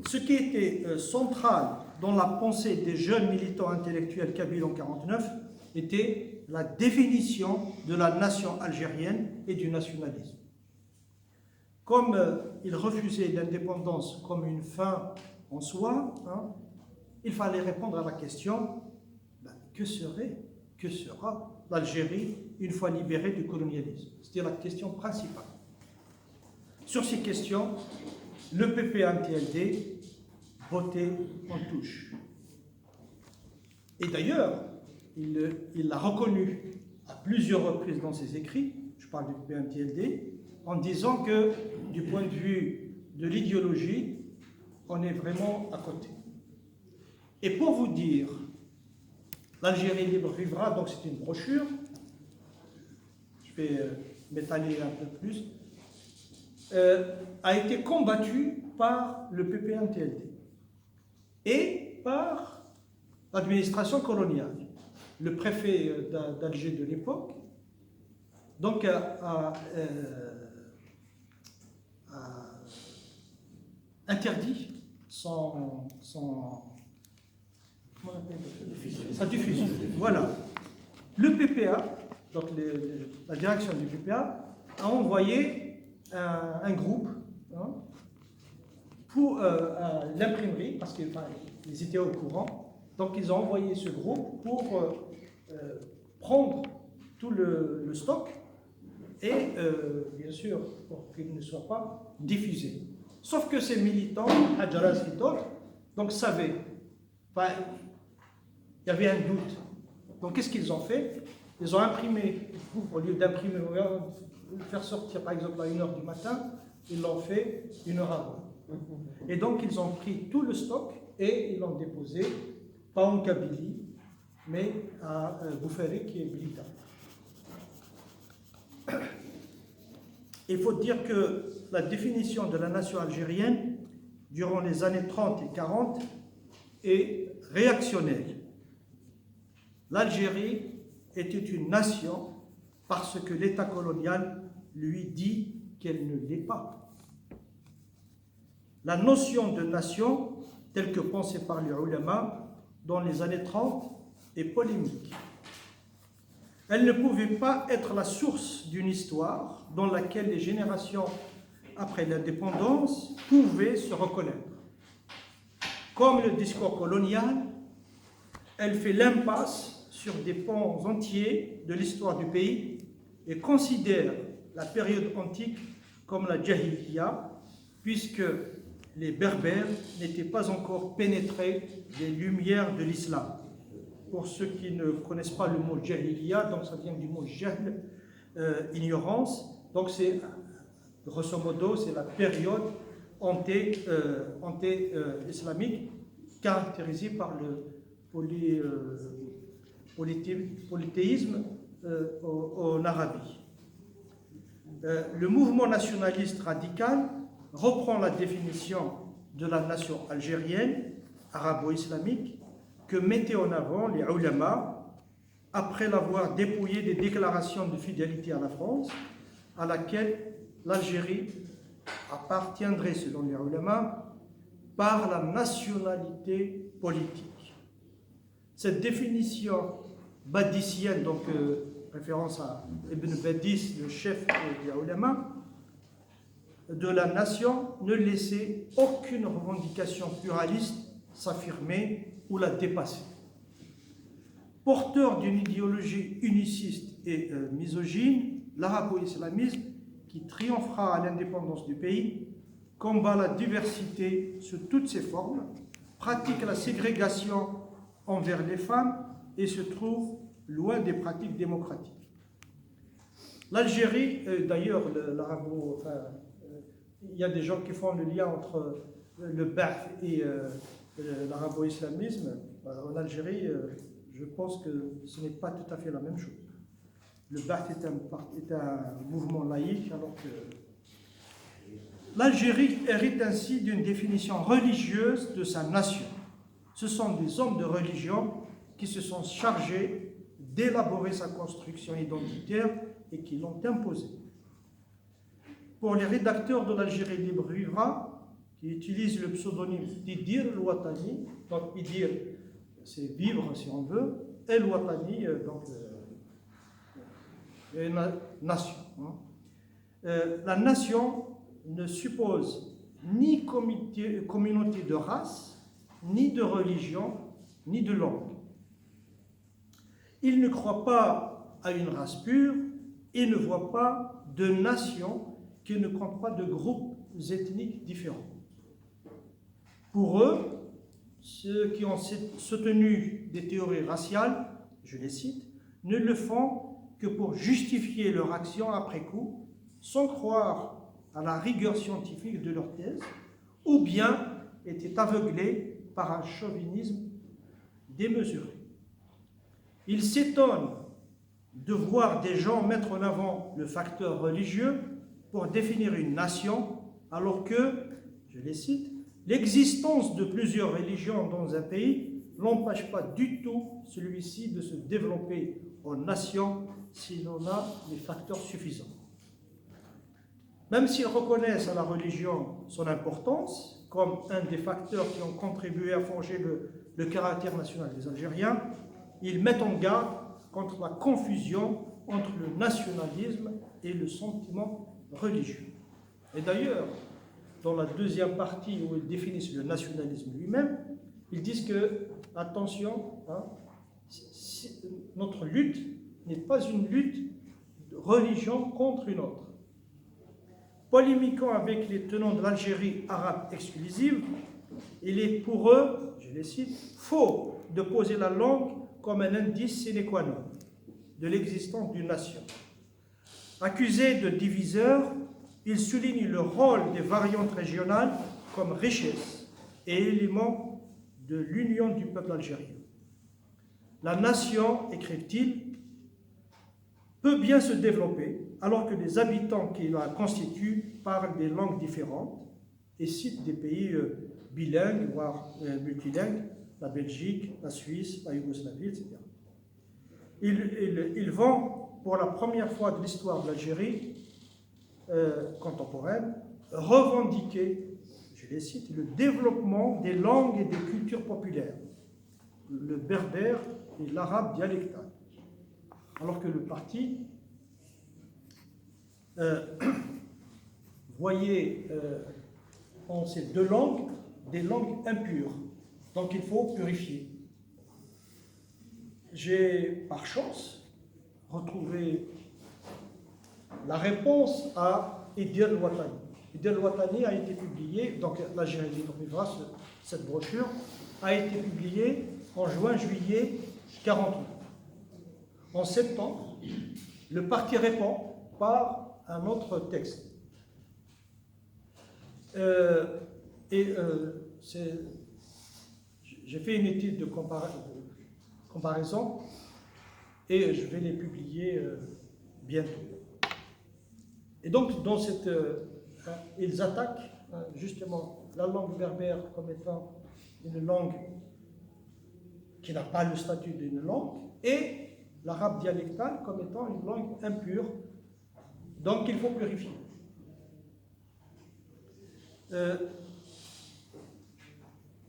Speaker 3: Ce qui était central dans la pensée des jeunes militants intellectuels kabyles en 1949 était la définition de la nation algérienne et du nationalisme. Comme il refusait l'indépendance comme une fin en soi, hein, il fallait répondre à la question que sera l'Algérie une fois libérée du colonialisme? C'était la question principale. Sur ces questions, le PPA-MTLD votait en touche. Et d'ailleurs, il l'a reconnu à plusieurs reprises dans ses écrits, je parle du PPA-MTLD, en disant que du point de vue de l'idéologie, on est vraiment à côté. Et pour vous dire, l'Algérie libre vivra, donc c'est une brochure, je vais m'étaler un peu plus, a été combattue par le PPA-MTLD et par l'administration coloniale. Le préfet d'Alger de l'époque donc a interdit sa diffusion. Voilà. Le PPA, donc la direction du PPA, a envoyé un groupe pour l'imprimerie, parce qu'ils étaient au courant. Donc ils ont envoyé ce groupe pour prendre tout le stock et bien sûr pour qu'il ne soit pas diffusé. Sauf que ces militants, Hadjaras et d'autres, donc savaient, il y avait un doute. Donc qu'est-ce qu'ils ont fait? Ils ont imprimé, au lieu d'imprimer, faire sortir par exemple à 1h du matin, ils l'ont fait 1h avant. Et donc ils ont pris tout le stock et ils l'ont déposé, pas en Kabylie, mais à Boufféry qui est Blida. Il faut dire que la définition de la nation algérienne durant les années 30 et 40 est réactionnelle. L'Algérie était une nation parce que l'État colonial lui dit qu'elle ne l'est pas. La notion de nation, telle que pensée par les ulama dans les années 30, est polémique. Elle ne pouvait pas être la source d'une histoire dans laquelle les générations après l'indépendance pouvaient se reconnaître. Comme le discours colonial, elle fait l'impasse sur des pans entiers de l'histoire du pays et considère la période antique comme la Jahiliya, puisque les Berbères n'étaient pas encore pénétrés des lumières de l'islam. Pour ceux qui ne connaissent pas le mot Jahiliya, donc ça vient du mot Jahl, ignorance, donc c'est, grosso modo, c'est la période anté-islamique caractérisée par le polythéisme en Arabie. Le mouvement nationaliste radical reprend la définition de la nation algérienne, arabo-islamique, que mettaient en avant les ulama après l'avoir dépouillé des déclarations de fidélité à la France, à laquelle l'Algérie appartiendrait, selon les ulama, par la nationalité politique. Cette définition badicienne, donc référence à Ibn Badis, le chef des ulama, de la nation, ne laissait aucune revendication pluraliste s'affirmer ou la dépasser. Porteur d'une idéologie uniciste et misogyne, l'arabo-islamisme, qui triomphera à l'indépendance du pays, combat la diversité sous toutes ses formes, pratique la ségrégation envers les femmes et se trouve loin des pratiques démocratiques. L'Algérie, d'ailleurs, il y a des gens qui font le lien entre le Ba'ath et l'arabo-islamisme. En Algérie, je pense que ce n'est pas tout à fait la même chose. Le Ba'ath est un mouvement laïque, alors que l'Algérie hérite ainsi d'une définition religieuse de sa nation. Ce sont des hommes de religion qui se sont chargés d'élaborer sa construction identitaire et qui l'ont imposée. Pour les rédacteurs de l'Algérie libre vivra, qui utilisent le pseudonyme d'Idir el-Ouattani, donc Idir, c'est vivre si on veut, El-Ouattani, donc nation. La nation ne suppose ni communauté de race, ni de religion, ni de langue. Il ne croit pas à une race pure et ne voit pas de nation qui ne compte pas de groupes ethniques différents. Pour eux, ceux qui ont soutenu des théories raciales, je les cite, ne le font que pour justifier leur action après coup, sans croire à la rigueur scientifique de leur thèse, ou bien étaient aveuglés par un chauvinisme démesuré. Ils s'étonnent de voir des gens mettre en avant le facteur religieux pour définir une nation, alors que, je les cite, l'existence de plusieurs religions dans un pays n'empêche pas du tout celui-ci de se développer en nation si l'on a les facteurs suffisants. Même s'ils reconnaissent à la religion son importance comme un des facteurs qui ont contribué à forger le caractère national des Algériens, ils mettent en garde contre la confusion entre le nationalisme et le sentiment religieux. Et d'ailleurs, dans la deuxième partie où ils définissent le nationalisme lui-même, ils disent que, attention, notre lutte n'est pas une lutte de religion contre une autre. Polémiquant avec les tenants de l'Algérie arabe exclusive, il est pour eux, je les cite, faux de poser la langue comme un indice sine qua non de l'existence d'une nation. Accusés de diviseurs, ils soulignent le rôle des variantes régionales comme richesse et élément de l'union du peuple algérien. La nation, écrivent-ils, peut bien se développer alors que les habitants qui la constituent parlent des langues différentes et citent des pays bilingues, voire multilingues, la Belgique, la Suisse, la Yougoslavie, etc. Ils vont, pour la première fois de l'histoire de l'Algérie contemporaine, revendiquer, je les cite, le développement des langues et des cultures populaires, le berbère et l'arabe dialectal. Alors que le parti voyait en ces deux langues des langues impures, donc il faut purifier. J'ai, par chance, retrouvé la réponse à Idi el-Watani. Idi el-Watani a été publié, donc l'Algérie distribuera cette brochure, a été publiée en juin-juillet 1948. En septembre, le parti répond par un autre texte. J'ai fait une étude de comparaison et je vais les publier bientôt. Et donc, dans cette, ils attaquent justement la langue berbère comme étant une langue qui n'a pas le statut d'une langue et l'arabe dialectal comme étant une langue impure, donc il faut purifier.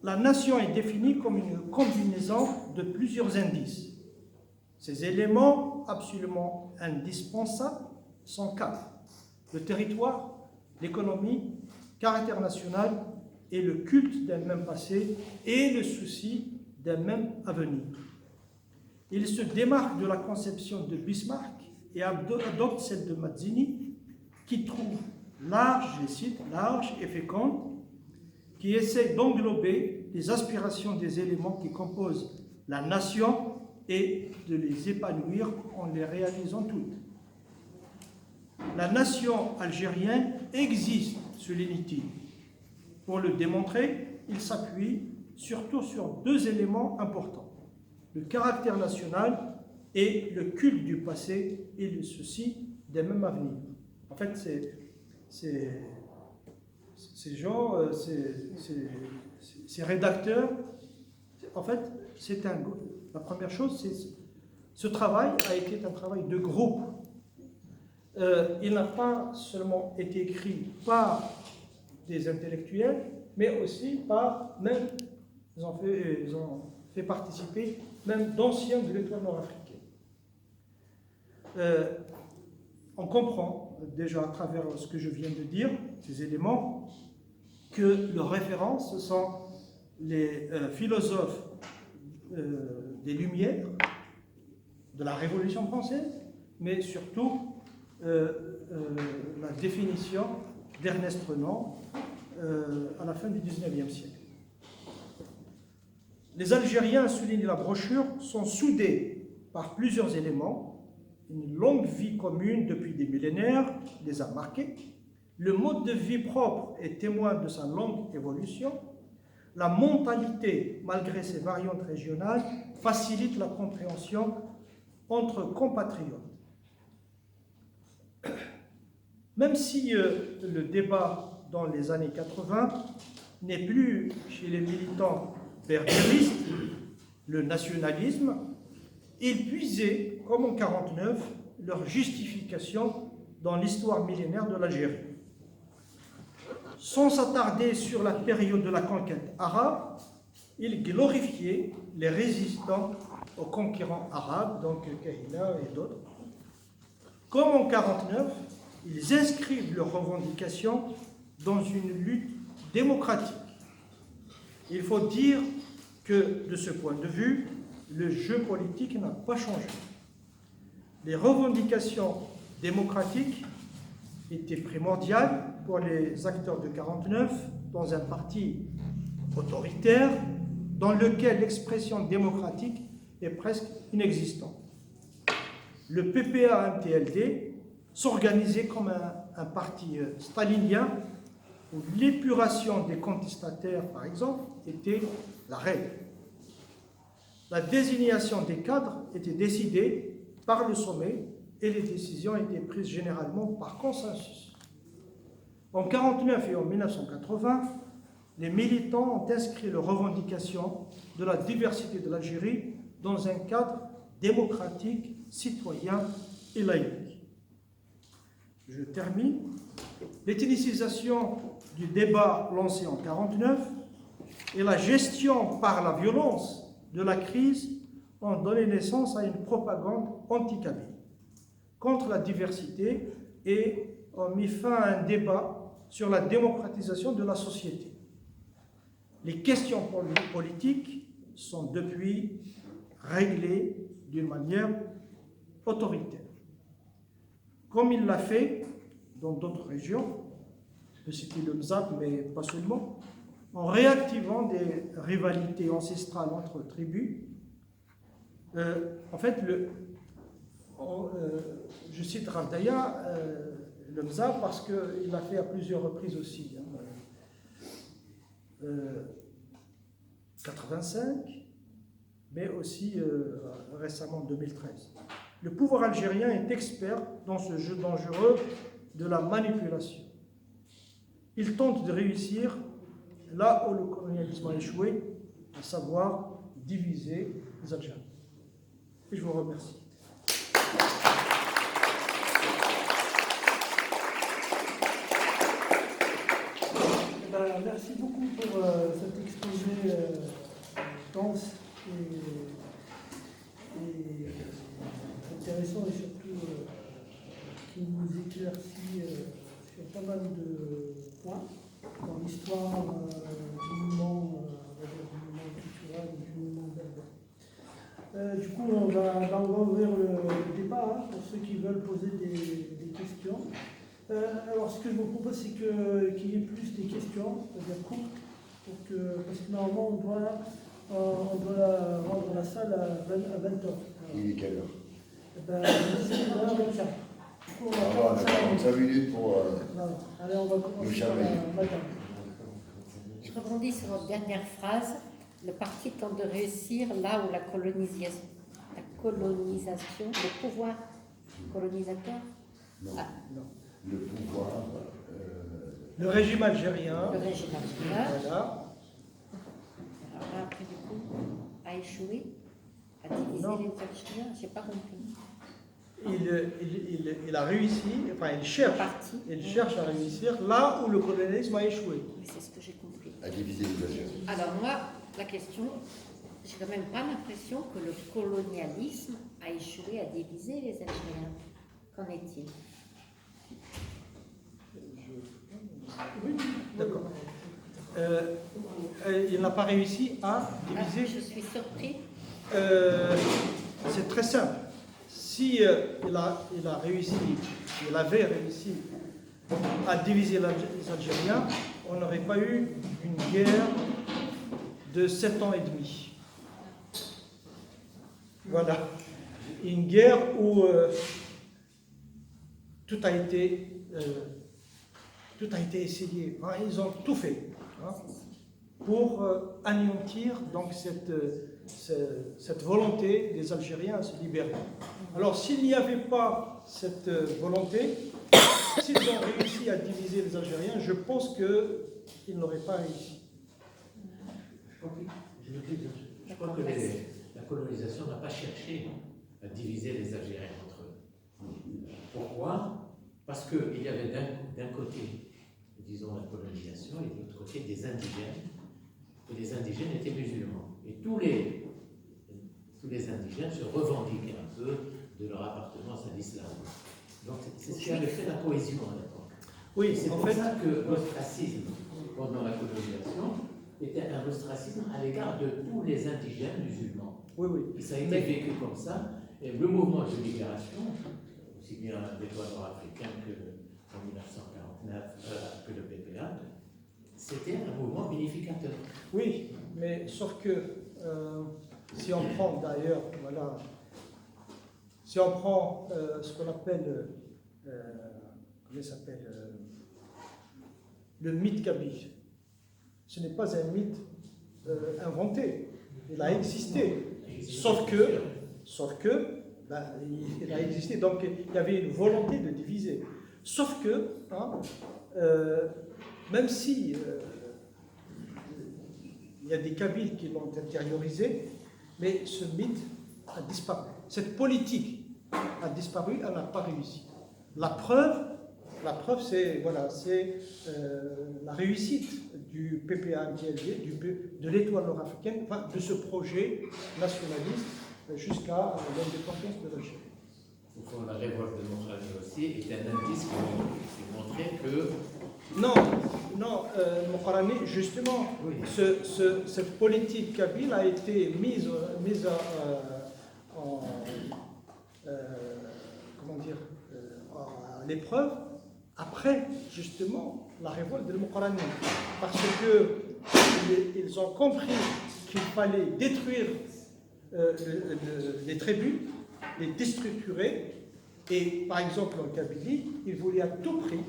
Speaker 3: La nation est définie comme une combinaison de plusieurs indices. Ces éléments absolument indispensables sont quatre: le territoire, l'économie, le caractère national et le culte d'un même passé et le souci d'un même avenir. Il se démarque de la conception de Bismarck et adopte celle de Mazzini, qui trouve large, je cite, large et féconde, qui essaie d'englober les aspirations des éléments qui composent la nation et de les épanouir en les réalisant toutes. La nation algérienne existe, souligne-t-il. Pour le démontrer, il s'appuie surtout sur deux éléments importants: le caractère national et le culte du passé et le souci d'un même avenir. En fait, ces gens, ces rédacteurs, en fait, la première chose, c'est ce travail a été un travail de groupe. Il n'a pas seulement été écrit par des intellectuels, mais aussi par même, ils ont fait participer même d'anciens de l'étoile nord-africaine. on comprend déjà à travers ce que je viens de dire, ces éléments, que leurs références, ce sont les philosophes des Lumières, de la Révolution française, mais surtout la définition d'Ernest Renan à la fin du XIXe siècle. Les Algériens, souligne la brochure, sont soudés par plusieurs éléments. Une longue vie commune depuis des millénaires les a marqués. Le mode de vie propre est témoin de sa longue évolution. La mentalité, malgré ses variantes régionales, facilite la compréhension entre compatriotes. Même si le débat dans les années 80 n'est plus chez les militants berberistes, le nationalisme, ils puisaient, comme en 1949, leur justification dans l'histoire millénaire de l'Algérie. Sans s'attarder sur la période de la conquête arabe, ils glorifiaient les résistants aux conquérants arabes, donc Kahina et d'autres. Comme en 1949, ils inscrivent leurs revendications dans une lutte démocratique. Il faut dire que, de ce point de vue, le jeu politique n'a pas changé. Les revendications démocratiques étaient primordiales pour les acteurs de 1949 dans un parti autoritaire dans lequel l'expression démocratique est presque inexistante. Le PPA-MTLD s'organisait comme un parti stalinien où l'épuration des contestataires, par exemple, était la règle. La désignation des cadres était décidée par le sommet et les décisions étaient prises généralement par consensus. En 1949 et en 1980, les militants ont inscrit leurs revendications de la diversité de l'Algérie dans un cadre démocratique, citoyen et laïque. Je termine. L'éthnicisation du débat lancé en 1949 et la gestion par la violence de la crise ont donné naissance à une propagande anti-kabyle contre la diversité et ont mis fin à un débat sur la démocratisation de la société. Les questions politiques sont depuis réglées d'une manière autoritaire, comme il l'a fait dans d'autres régions, je peux citer le Mzab, mais pas seulement, en réactivant des rivalités ancestrales entre tribus. En fait, je cite Rav Daya, le Mzab, parce qu'il l'a fait à plusieurs reprises aussi. 85, mais aussi récemment en 2013. Le pouvoir algérien est expert dans ce jeu dangereux de la manipulation. Il tente de réussir là où le colonialisme a échoué, à savoir diviser les Algériens. Et je vous remercie.
Speaker 1: Merci beaucoup pour cet exposé dense et intéressant et surtout qui nous éclaircit sur pas mal de points dans l'histoire du mouvement culturel et du mouvement berbère. Du coup, on va ouvrir le débat pour ceux qui veulent poser des questions. Alors, ce que je vous propose, c'est qu'il y ait plus des questions, c'est-à-dire courtes, parce que normalement, on doit rendre la salle à 20h.
Speaker 5: Il est quelle heure?
Speaker 1: C'est 1h15.
Speaker 5: On a 45 minutes pour
Speaker 1: Voilà. Allez, on va commencer par madame.
Speaker 2: Je rebondis sur votre dernière phrase. Le parti tente de réussir là où la colonisation, le pouvoir colonisateur.
Speaker 5: non.
Speaker 2: Ah.
Speaker 3: Non.
Speaker 5: Le pouvoir.
Speaker 3: Le régime algérien,
Speaker 2: Le régime algérien,
Speaker 3: voilà,
Speaker 2: alors là, après du coup, a échoué, a divisé
Speaker 3: Non.
Speaker 2: les Algériens, j'ai pas compris.
Speaker 3: il a réussi, enfin il cherche à réussir là où le colonialisme a échoué.
Speaker 2: Oui, c'est ce que j'ai compris.
Speaker 5: À diviser les Algériens.
Speaker 2: Alors moi, la question, j'ai quand même pas l'impression que le colonialisme a échoué à diviser les Algériens. Qu'en est-il?
Speaker 3: Oui, d'accord. Il n'a pas réussi à diviser.
Speaker 2: Je suis surpris.
Speaker 3: C'est très simple. Si il avait réussi à diviser les Algériens, on n'aurait pas eu une guerre de 7 ans et demi. Voilà. Une guerre où tout a été essayé. Hein, ils ont tout fait, hein, pour anéantir donc cette volonté des Algériens à se libérer. Alors, s'il n'y avait pas cette volonté, s'ils ont réussi à diviser les Algériens, je pense qu'ils n'auraient pas réussi.
Speaker 4: Je crois que la colonisation n'a pas cherché à diviser les Algériens entre eux. Pourquoi? Parce qu'il y avait d'un côté, disons, la colonisation, et de l'autre côté, des indigènes. Et les indigènes étaient musulmans. Et tous les indigènes se revendiquaient un peu de leur appartenance à l'islam. Donc c'est ce qui avait fait la cohésion à l'époque.
Speaker 3: Oui,
Speaker 4: c'est
Speaker 3: en
Speaker 4: pour
Speaker 3: fait,
Speaker 4: ça que l'ostracisme pendant la colonisation était un ostracisme à l'égard de tous les indigènes musulmans.
Speaker 3: oui, oui.
Speaker 4: Et ça a été vécu comme ça. Et le mouvement de libération, aussi bien des droits nord-africains qu'en 1949, que le PPA, c'était un mouvement unificateur.
Speaker 3: Oui, mais sauf que si on prend d'ailleurs, voilà, si on prend ce qu'on appelle, comment il s'appelle, le mythe kabyle, ce n'est pas un mythe inventé, il a existé, sauf que ben, il a existé, donc il y avait une volonté de diviser, sauf que, hein, même si il y a des Kabyles qui l'ont intériorisé, mais ce mythe a disparu. Cette politique a disparu, elle n'a pas réussi. La preuve c'est voilà, la réussite du PPA-MTLD, de l'étoile nord-africaine, enfin, de ce projet nationaliste jusqu'à l'indépendance de l'Algérie.
Speaker 4: Au fond, la révolte de Montréal aussi est un indice qui montrait que...
Speaker 3: Non, Mokarani, justement,
Speaker 4: oui.
Speaker 3: cette politique kabyle a été mise à l'épreuve après, justement, la révolte de Mokarani. Parce qu'ils ont compris qu'il fallait détruire les tribus, les déstructurer. Et par exemple, en Kabylie, ils voulaient à tout prix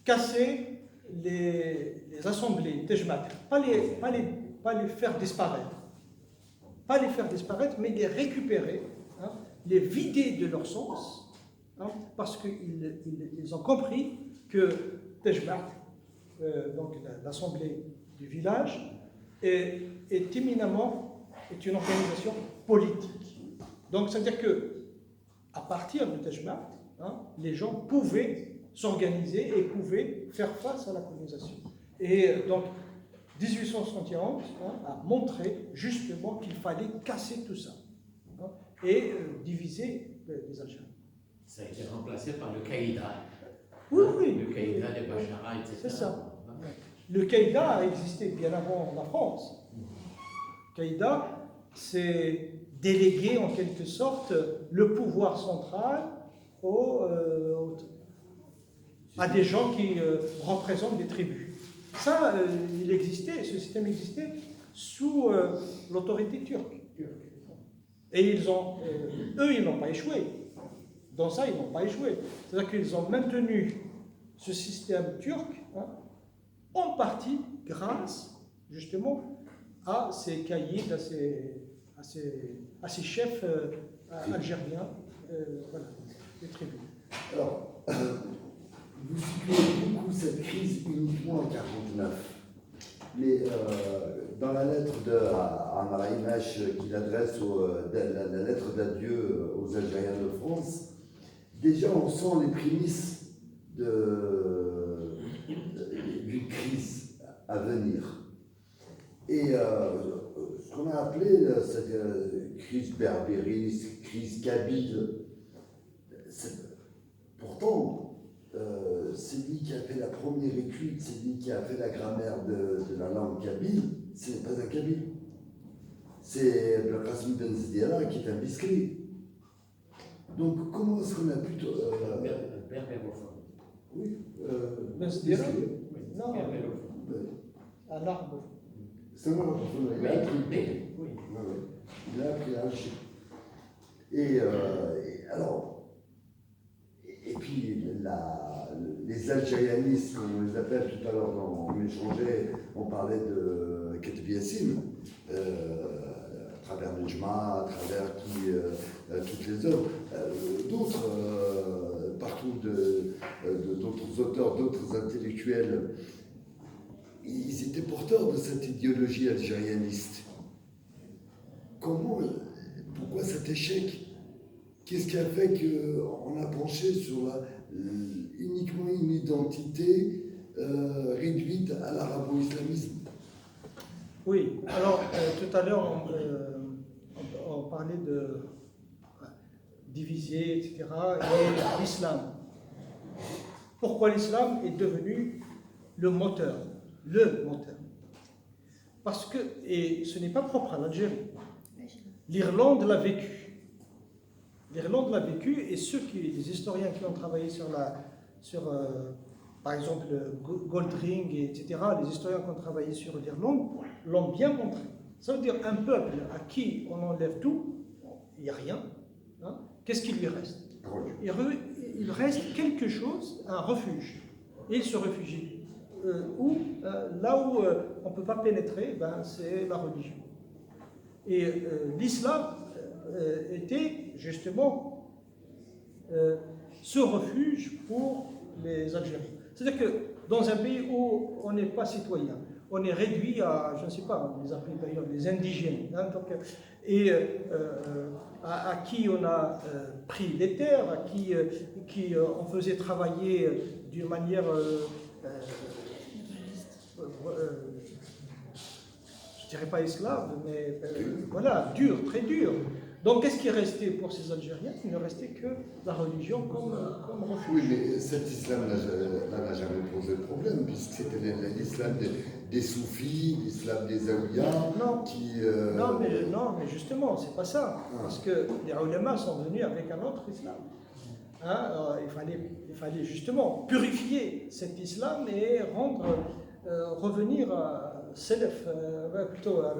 Speaker 3: casser les assemblées Tejmat, pas les faire disparaître. Pas les faire disparaître, mais les récupérer, hein, les vider de leur sens, hein, parce qu'ils ont compris que Tejmat, donc l'assemblée du village, est éminemment une organisation politique. Donc, c'est-à-dire que à partir de Tejmat, hein, les gens pouvaient s'organiser et pouvaient faire face à la colonisation. Et donc, 1871 a montré justement qu'il fallait casser tout ça, hein, et diviser les Algériens.
Speaker 4: Ça a été remplacé par le Qaïda.
Speaker 3: Oui, oui.
Speaker 4: Le Qaïda, les Bachara, etc.
Speaker 3: C'est ça. Le Qaïda a existé bien avant la France. Qaïda, c'est déléguer en quelque sorte le pouvoir central à des gens qui représentent des tribus. Ça, il existait, ce système existait sous l'autorité turque. Et eux, ils n'ont pas échoué. Dans ça, ils n'ont pas échoué. C'est-à-dire qu'ils ont maintenu ce système turc, hein, en partie grâce, justement, à ces caïds, à ces chefs algériens, voilà, des tribus.
Speaker 7: Alors, vous situez beaucoup cette crise uniquement en 1949. Mais dans la lettre à Maraïmach qu'il adresse, la lettre d'adieu aux Algériens de France, déjà on sent les prémices d'une crise à venir. Et ce qu'on a appelé cette crise berbériste, crise kabyle, pourtant, c'est lui qui a fait la première étude, c'est lui qui a fait la grammaire de la langue kabyle, ce n'est pas un kabyle. C'est le Qasim Ben Zdiara qui est un biscrit. Donc comment est-ce qu'on a pu...
Speaker 4: Berbérophone.
Speaker 7: oui,
Speaker 3: Ben Zdiara
Speaker 7: biscrit.
Speaker 3: Non,
Speaker 7: Ouais.
Speaker 3: un arbre.
Speaker 7: C'est un arabe, il a appris.
Speaker 4: Oui.
Speaker 7: Ouais, ouais. Il a appris à Alger. Et alors, et puis les algérianistes, comme on les appelle tout à l'heure, on échangeait, on parlait de Katib Yassine, à travers le Jma, à travers toutes les œuvres, d'autres, partout d'autres auteurs, d'autres intellectuels, ils étaient porteurs de cette idéologie algérianiste. Pourquoi cet échec? Qu'est-ce qui a fait qu'on a penché sur uniquement une identité réduite à l'arabo-islamisme?
Speaker 3: Oui, alors tout à l'heure on parlait de diviser, etc. et l'islam. Pourquoi l'islam est devenu le moteur? Parce que, et ce n'est pas propre à l'Algérie, l'Irlande l'a vécu. L'Irlande l'a vécu et les historiens qui ont travaillé par exemple, Goldring, etc., les historiens qui ont travaillé sur l'Irlande l'ont bien montré. Ça veut dire un peuple à qui on enlève tout, il n'y a rien, hein, qu'est-ce qui lui reste? Il reste quelque chose, un refuge. Et il se réfugie. Là où on ne peut pas pénétrer, c'est la religion. Et l'islam était justement ce refuge pour les Algériens. C'est-à-dire que dans un pays où on n'est pas citoyen, on est réduit à, je ne sais pas, on les appelle d'ailleurs les indigènes, hein, donc, et à qui on a pris les terres, à qui on faisait travailler d'une manière je dirais pas esclave, mais voilà, dur, très dur. Donc qu'est-ce qui restait pour ces Algériens? Il ne restait que la religion comme refuge.
Speaker 7: Oui, mais cet islam n'a jamais posé de problème, puisque c'était l'islam des soufis, l'islam des aouïas,
Speaker 3: Non.
Speaker 7: qui...
Speaker 3: Non, mais justement, c'est pas ça. Parce que les ulama sont venus avec un autre islam. Hein, il fallait justement purifier cet islam et revenir à Salaf, plutôt à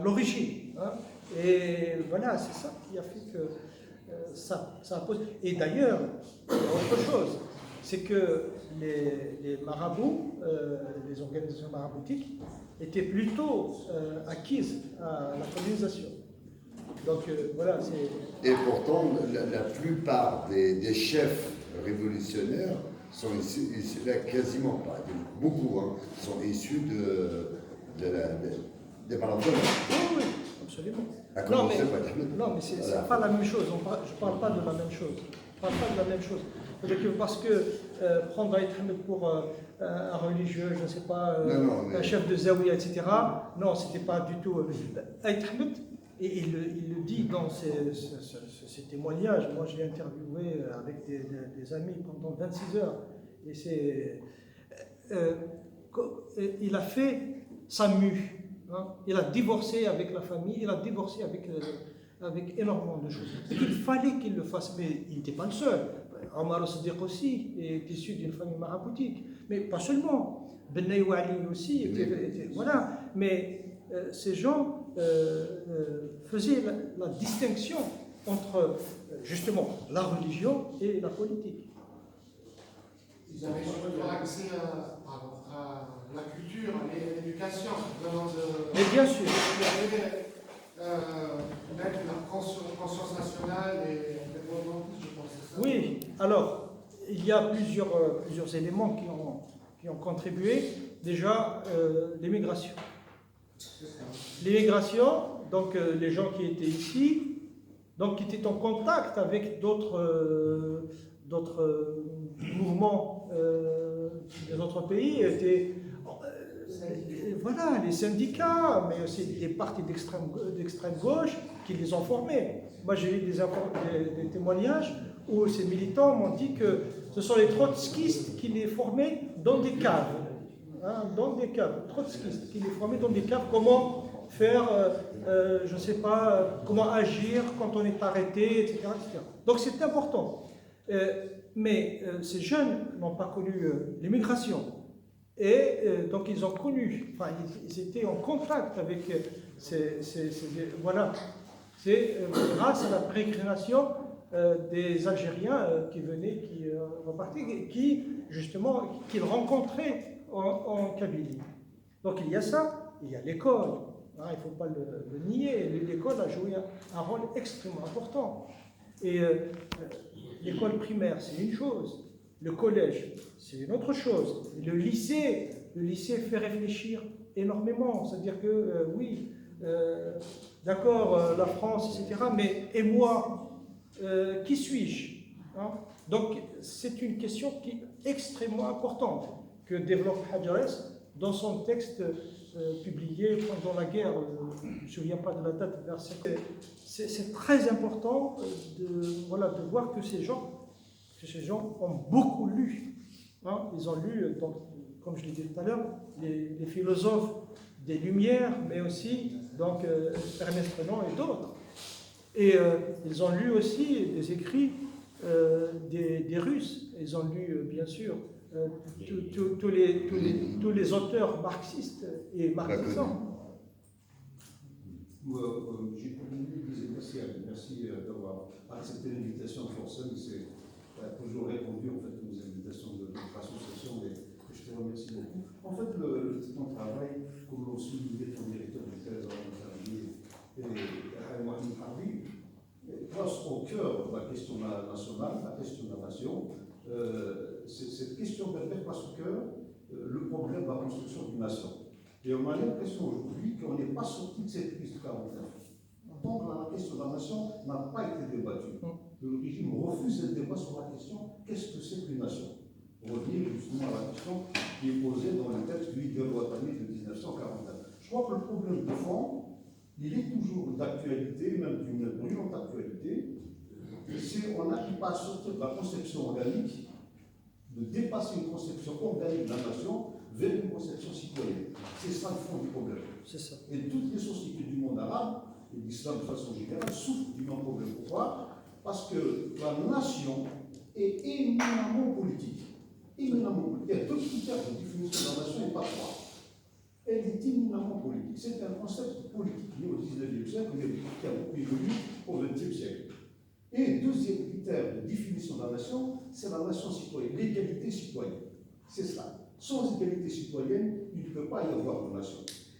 Speaker 3: l'origine. Hein. Et voilà, c'est ça qui a fait que ça a posé. Et d'ailleurs, autre chose, c'est que les marabouts, les organisations maraboutiques, étaient plutôt acquises à la colonisation. Donc voilà, c'est...
Speaker 7: Et pourtant, la plupart des chefs révolutionnaires sont issus, là, quasiment pas, beaucoup, hein, sont issus des marabouts.
Speaker 3: Oui, absolument. Non, mais c'est
Speaker 7: voilà.
Speaker 3: pas la même chose. Je ne parle pas de la même chose. Parce que prendre Aït Hamed pour un religieux, je ne sais pas, un chef de Zawiya, etc. Non, c'était pas du tout. Aït Hamed, et il le dit dans ses témoignages. Moi, je l'ai interviewé avec des amis pendant 26 heures. Et il a fait sa mue. Hein. Il a divorcé avec la famille, il a divorcé avec énormément de choses. Et il fallait qu'il le fasse, mais il n'était pas le seul. Omar al-Sadiq aussi est issu d'une famille maraboutique, mais pas seulement. Ben Ali aussi était voilà. Mais ces gens faisaient la distinction entre justement la religion et la politique.
Speaker 8: Ils avaient surtout accès à la culture et l'éducation.
Speaker 3: Mais bien sûr.
Speaker 8: Mettre la conscience nationale et indépendante, je pense que c'est ça.
Speaker 3: Oui, alors, il y a plusieurs éléments qui ont contribué. Déjà, l'immigration. L'immigration, donc les gens qui étaient ici, donc qui étaient en contact avec d'autres mouvements des autres pays, étaient, voilà, les syndicats, mais aussi des partis d'extrême gauche qui les ont formés. Moi, j'ai eu des témoignages où ces militants m'ont dit que Ce sont les trotskistes qui les formaient dans des caves. Dans des caves, trotskistes qui les formaient dans des caves. Comment faire, je ne sais pas, comment agir quand on est arrêté, etc. etc. Donc c'est important. Mais ces jeunes n'ont pas connu l'immigration. Et donc ils ont connu, enfin ils étaient en contact avec voilà. C'est grâce à la pérégrinations des Algériens qui venaient, qui repartaient, qui justement qu'ils rencontraient en Kabylie. Donc il y a ça, il y a l'école. Il ne faut pas le nier. L'école a joué un rôle extrêmement important. Et l'école primaire, c'est une chose. Le collège, c'est une autre chose. Le lycée fait réfléchir énormément. C'est-à-dire que, oui, d'accord, la France, etc., mais et moi, qui suis-je? Donc, c'est une question qui est extrêmement importante que développe Hadjares dans son texte publié pendant la guerre. Je ne me souviens pas de la date, c'est très important de voir que ces gens ont beaucoup lu. Ils ont lu, donc, comme je l'ai dit tout à l'heure, les philosophes des Lumières, mais aussi donc, Ernest Renan et d'autres. Et ils ont lu aussi des écrits des Russes. Ils ont lu, bien sûr, tous les auteurs marxistes et marxisants.
Speaker 5: J'ai merci d'avoir accepté l'invitation forcément. C'est toujours répondu en fait aux invitations de notre association et je te remercie beaucoup. En fait, ton travail, comme l'ont souligné ton directeur du thèse et Mohamed Harbi, place au cœur de la question nationale, la question de la nation. Cette question place au cœur le problème de la construction d'une nation. Et on a l'impression aujourd'hui qu'on n'est pas sorti de cette crise de 49. Donc la question de la nation n'a pas été débattue. Le régime refuse le débat sur la question qu'est-ce que c'est qu'une nation? Revenir justement à la question qui est posée dans le texte du Idéal Ouattani de 1949. Je crois que le problème de fond, il est toujours d'actualité, même d'une brûlante actualité. On n'arrive pas à sortir de la conception organique, de dépasser une conception organique de la nation vers une conception citoyenne. C'est ça le fond du problème.
Speaker 3: C'est ça.
Speaker 5: Et toutes les sociétés du monde arabe, et l'islam de façon générale, souffrent du même problème. Pourquoi? Parce que la nation est éminemment politique. Éminemment politique. Il y a deux critères de définition de la nation et pas trois. Elle est éminemment politique. C'est un concept politique né au XIXe siècle, mais qui a beaucoup évolué au XXe siècle. Et deuxième critère de définition de la nation, c'est la nation citoyenne, l'égalité citoyenne. C'est ça. Sans égalité citoyenne, il ne peut pas y avoir de nation.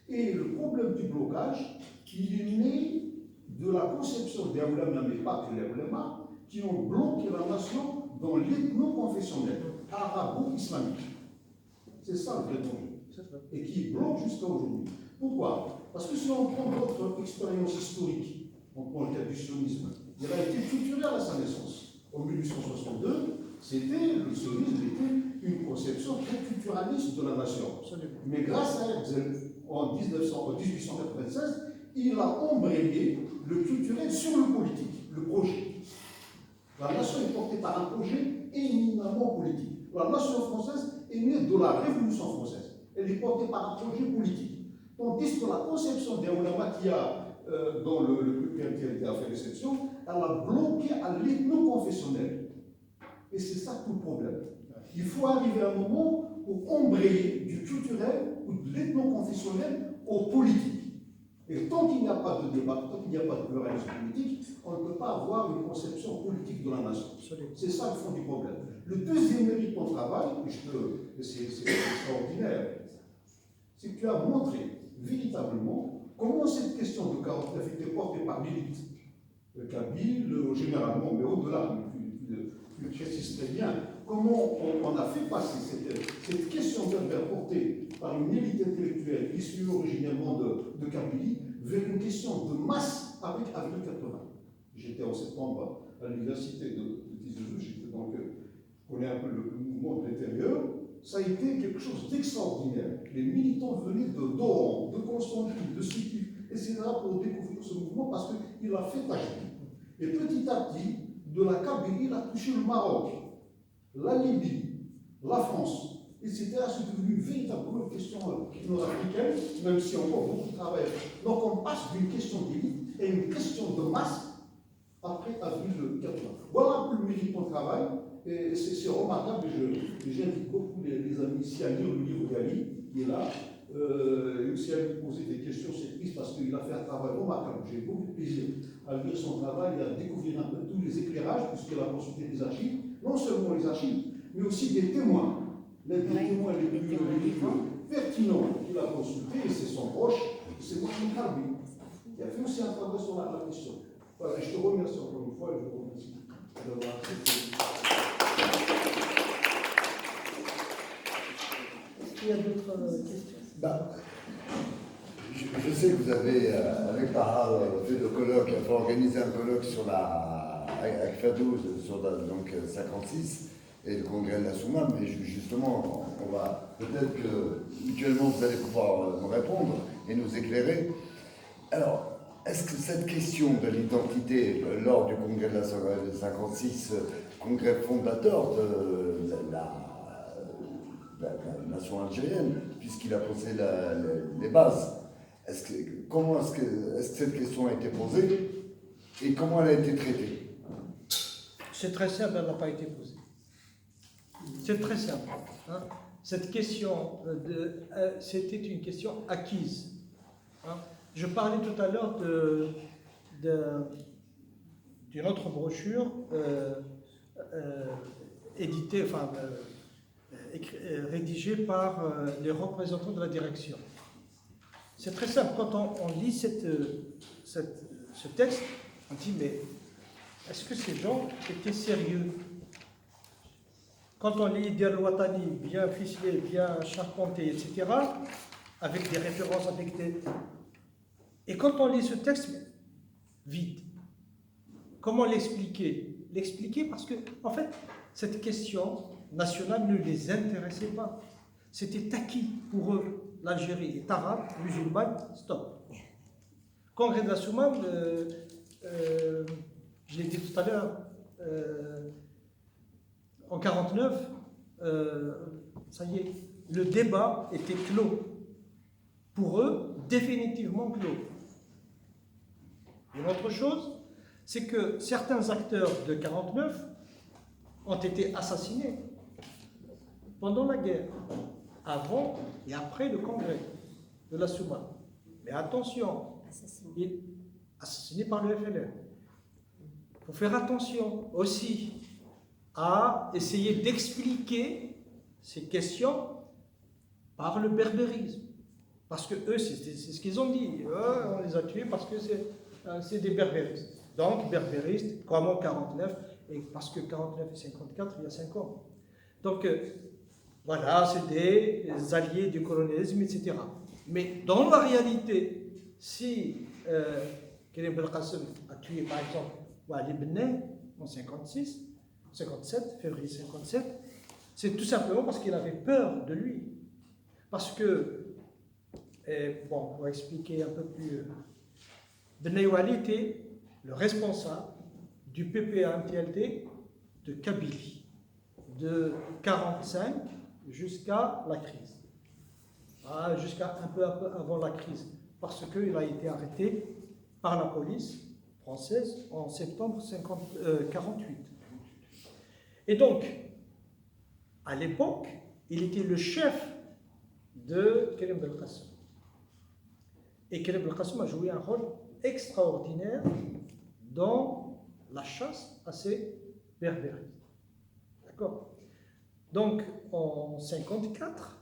Speaker 5: Et le problème du blocage, il est né de la conception des oulémas, mais pas que les oulémas, qui ont bloqué la nation dans l'ethno-confessionnel, arabo-islamique. C'est ça le vrai danger. Et qui bloque jusqu'à aujourd'hui. Pourquoi? Parce que si on prend d'autres expériences historiques, on prend le cas du sionisme, il a été culturel à sa naissance. En 1862, le sionisme était une conception très culturaliste de la nation. Mais grâce à Herzl, en 1896, il a embrayé le culturel sur le politique, le projet. La nation est portée par un projet éminemment politique. La nation française est née de la Révolution française. Elle est portée par un projet politique. Tandis que la conception des oulémas qui a, dont le PMT a fait réception, elle a bloqué à l'ethno-confessionnel. Et c'est ça tout le problème. Il faut arriver à un moment pour embrayer du culturel ou de l'ethno-confessionnel au politique. Et tant qu'il n'y a pas de débat, tant qu'il n'y a pas de pluralisme politique, on ne peut pas avoir une conception politique de la nation. C'est ça le fond du problème. Le deuxième mérite de ton travail, c'est extraordinaire, c'est que tu as montré véritablement comment cette question de 49 était portée par l'élite kabyle, généralement, mais au-delà, tu précises très bien, comment on a fait passer cette question portée par une élite intellectuelle issue originellement de Kabylie vers une question de masse avec Avril 80. J'étais en septembre à l'université de Tizi-Ouzou, j'étais donc, je connais un peu le mouvement de l'intérieur. Ça a été quelque chose d'extraordinaire. Les militants venaient de Doran, de Constantine, de Sikiv, etc. pour découvrir ce mouvement parce qu'il a fait agir. Et petit à petit, de la Kabylie, il a touché le Maroc. la Libye, la France, etc., c'est devenu une véritable question nord-africaine, même si on voit beaucoup de travail. Donc on passe d'une question d'élite et une question de masse après avril 80. Voilà un peu le mérite qu'on travaille, et c'est remarquable, et j'invite beaucoup les amis ici à lire le livre d'Ali, qui est là, aussi à lui poser des questions sur Christ, parce qu'il a fait un travail remarquable. J'ai beaucoup de plaisir à lire son travail et à découvrir un peu tous les éclairages, puisqu'il a consulté des archives, non seulement les archives, mais aussi des témoins. Les témoins les plus pertinents qu'il a consultés, et c'est son proche, c'est Mohamed Harbi, qui a fait aussi un travail sur la question. Voilà, je te remercie encore une fois, et je vous remercie d'avoir accepté.
Speaker 1: Est-ce qu'il y a d'autres questions?
Speaker 7: Je sais que vous avez, avec Para, fait le colloque, enfin organisé un colloque sur avec Fadouz sur donc 56 et le congrès de la Soumam, mais justement, on va peut-être que mutuellement vous allez pouvoir me répondre et nous éclairer. Alors, est-ce que cette question de l'identité lors du congrès de la 56, congrès fondateur de la nation algérienne, puisqu'il a posé les bases, comment est-ce que cette question a été posée et comment elle a été traitée?
Speaker 3: C'est très simple, elle n'a pas été posée. C'est très simple. Hein. Cette question, c'était une question acquise. Hein. Je parlais tout à l'heure d'une autre brochure éditée, rédigée par les représentants de la direction. C'est très simple. Quand on lit ce texte, on dit, mais est-ce que ces gens étaient sérieux? Quand on lit Dir Watani, bien ficelé, bien charpenté, etc., avec des références, avec des... Et quand on lit ce texte, vide. Comment l'expliquer? L'expliquer parce que, en fait, cette question nationale ne les intéressait pas. C'était acquis pour eux. L'Algérie est arabe, musulmane, stop. Congrès de la Soumam, je l'ai dit tout à l'heure, en 49, ça y est, le débat était clos. Pour eux, définitivement clos. Une autre chose, c'est que certains acteurs de 49 ont été assassinés pendant la guerre, avant et après le congrès de la Soumam. Mais attention, assassinés par le FLN. Il faut faire attention aussi à essayer d'expliquer ces questions par le berbérisme. Parce que eux, c'est ce qu'ils ont dit. On les a tués parce que c'est des berbéristes. Donc, berbéristes, comme en 49, et parce que 49 et 54, il y a 5 ans. Donc, voilà, c'est des alliés du colonialisme, etc. Mais dans la réalité, si Karim Belkacem a tué, par exemple, Wali Benneh en 57, février 57, c'est tout simplement parce qu'il avait peur de lui. Parce que, bon, pour expliquer un peu plus, Benneh Wali était le responsable du PPA-MTLD de Kabylie, de 1945 jusqu'à la crise, jusqu'à un peu avant la crise, parce qu'il a été arrêté par la police française en septembre 1948. Et donc, à l'époque, il était le chef de Karim Belkacem. Et Karim Belkacem a joué un rôle extraordinaire dans la chasse à ces berbéristes. D'accord? Donc, en 1954,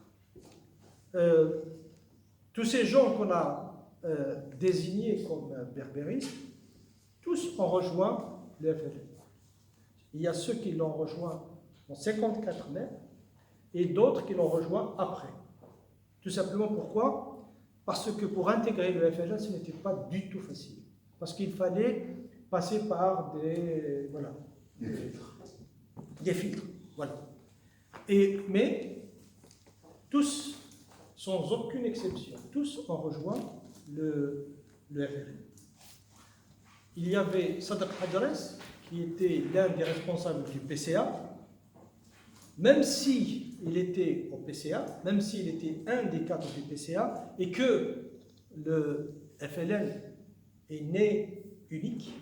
Speaker 3: tous ces gens qu'on a désignés comme berbéristes, tous ont rejoint le FLN. Il y a ceux qui l'ont rejoint en 1954 même, et d'autres qui l'ont rejoint après. Tout simplement pourquoi? Parce que pour intégrer le FLN, ce n'était pas du tout facile. Parce qu'il fallait passer par des filtres. Voilà. Mais tous, sans aucune exception, tous ont rejoint le FLN. Il y avait Sadr Hadjares, qui était l'un des responsables du PCA, même si il était au PCA, même s'il était un des cadres du PCA, et que le FLN est né unique,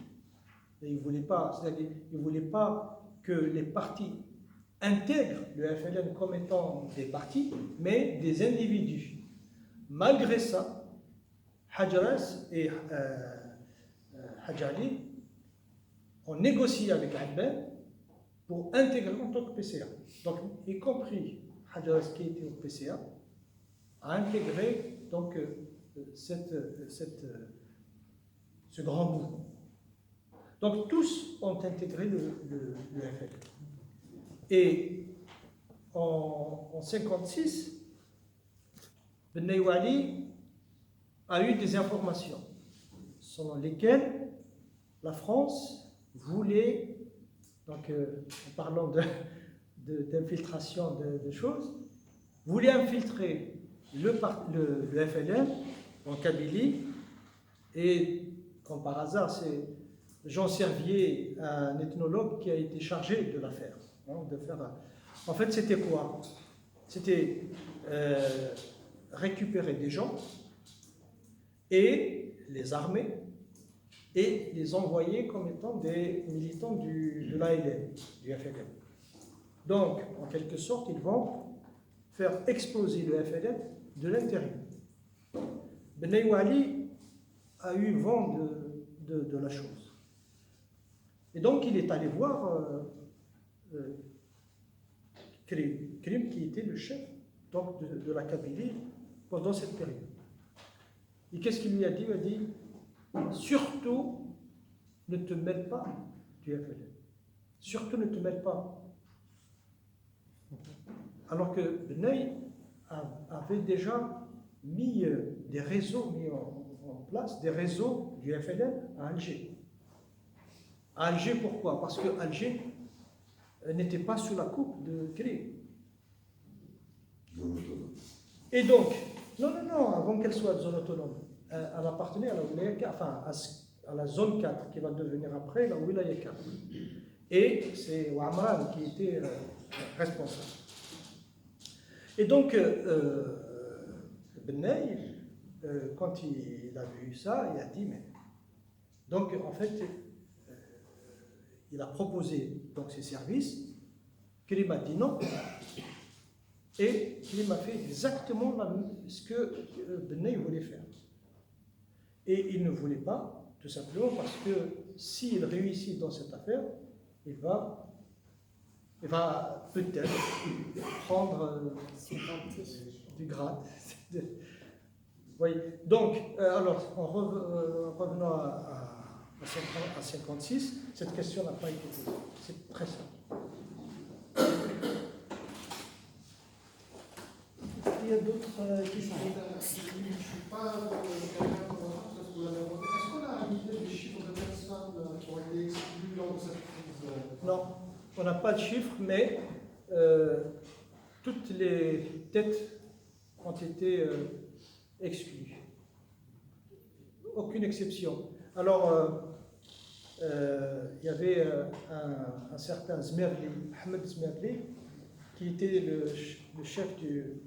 Speaker 3: et il ne voulait pas, c'est-à-dire il voulait pas que les partis intègrent le FLN comme étant des partis, mais des individus. Malgré ça, Hadjaras et Hadjali ont négocié avec Abben pour intégrer en tant que PCA. Donc, y compris Hadjaras qui était au PCA, a intégré donc, ce grand mouvement. Donc, tous ont intégré le FLN. Et en 1956, Ben Wali a eu des informations selon lesquelles la France voulait, donc en parlant d'infiltration de choses, voulait infiltrer le FLN en Kabylie, et comme par hasard, c'est Jean Servier, un ethnologue qui a été chargé de l'affaire. En fait, c'était quoi? C'était récupérer des gens et les armer et les envoyer comme étant des militants de l'ALN, du FLN. Donc, en quelque sorte, ils vont faire exploser le FLN de l'intérieur. Ben Wali a eu vent de la chose. Et donc, il est allé voir Krim, qui était le chef donc, de la Kabylie pendant cette période. Et qu'est-ce qu'il lui a dit? Il a dit, surtout, ne te mêle pas du FLN. Surtout, ne te mêle pas. Alors que Benay avait déjà mis des réseaux en place, des réseaux du FLN à Alger. À Alger, pourquoi? Parce que Alger n'était pas sous la coupe de Krim. Et donc, non, avant qu'elle soit zone autonome, elle appartenait à la Wilaya 4, enfin à la zone 4 qui va devenir après la Wilaya 4. Et c'est Ouamran qui était responsable. Et donc, Benay, quand il a vu ça, il a dit, mais... Donc, en fait, il a proposé donc, ses services, Krim a dit non, et Krim a fait exactement ce que Benay voulait faire. Et il ne voulait pas, tout simplement parce que s'il réussit dans cette affaire, il va peut-être prendre du grade. Oui. Donc, alors, en revenant à 56, cette question n'a pas été posée. C'est très simple. Il y a d'autres questions.
Speaker 8: Je ne suis pas quelqu'un pour parce que vous l'avez demandé. Est-ce qu'on a une idée des chiffres de personnes qui ont été exclues lors de cette crise?
Speaker 3: Non, on n'a pas de chiffres, mais toutes les têtes ont été exclues. Aucune exception. Alors, il y avait un certain Zmerli, Ahmed Zmerli, qui était le chef du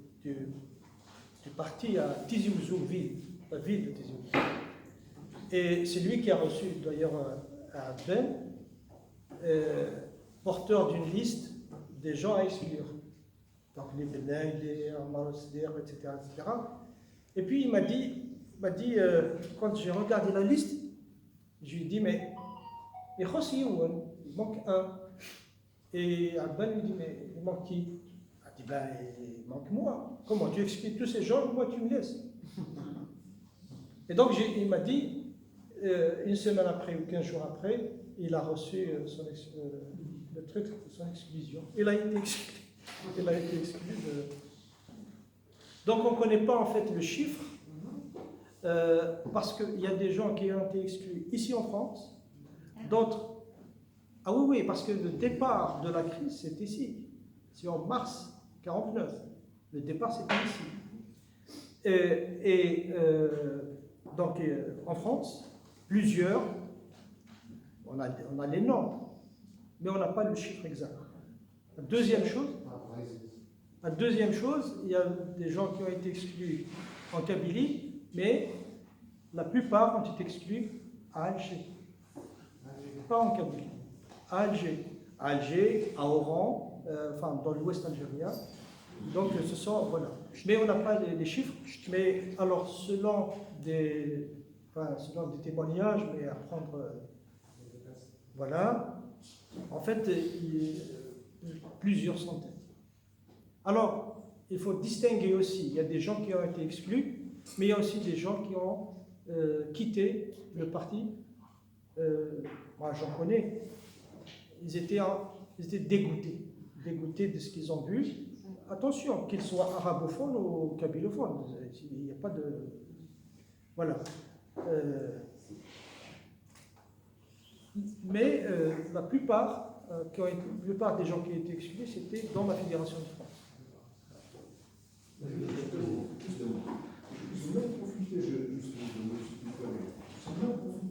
Speaker 3: parti à Tizi Ouzou, la ville de Tizi Ouzou. Et c'est lui qui a reçu d'ailleurs à Ben, porteur d'une liste des gens à exclure. Donc les Benay, les Ammar al-Sdir, etc., etc. Et puis il m'a dit quand j'ai regardé la liste, je lui ai dit, mais il manque un. Et Abban lui dit, mais il manque qui? Il dit, ben, il manque moi. Comment tu expliques tous ces gens, moi tu me laisses? Et donc il m'a dit, une semaine après ou 15 jours après, il a reçu le truc de son exclusion. Il a été exclu. Il a été exclu de... Donc on ne connaît pas en fait le chiffre, parce qu'il y a des gens qui ont été exclus ici en France, d'autres... Ah oui, parce que le départ de la crise, c'est ici. C'est en mars 49. Le départ, c'était ici. Donc, en France, plusieurs, on a les noms, mais on n'a pas le chiffre exact. La deuxième chose, La deuxième chose, il y a des gens qui ont été exclus en Kabylie, mais la plupart ont été exclus à Alger. Pas en Kabylie, à Alger. À Alger, à Oran, enfin dans l'ouest algérien. Donc ce sont, voilà. Mais on n'a pas les chiffres, mais alors selon des témoignages, mais à prendre, voilà, en fait, plusieurs centaines. Alors, il faut distinguer aussi, il y a des gens qui ont été exclus, mais il y a aussi des gens qui ont quitté le parti. Moi, j'en connais. Ils étaient dégoûtés de ce qu'ils ont vu. Attention, qu'ils soient arabophones ou kabylophones, il n'y a pas de... Voilà. Mais la plupart des gens qui ont été exclus, c'était dans la Fédération de France.
Speaker 5: Je vais même profiter,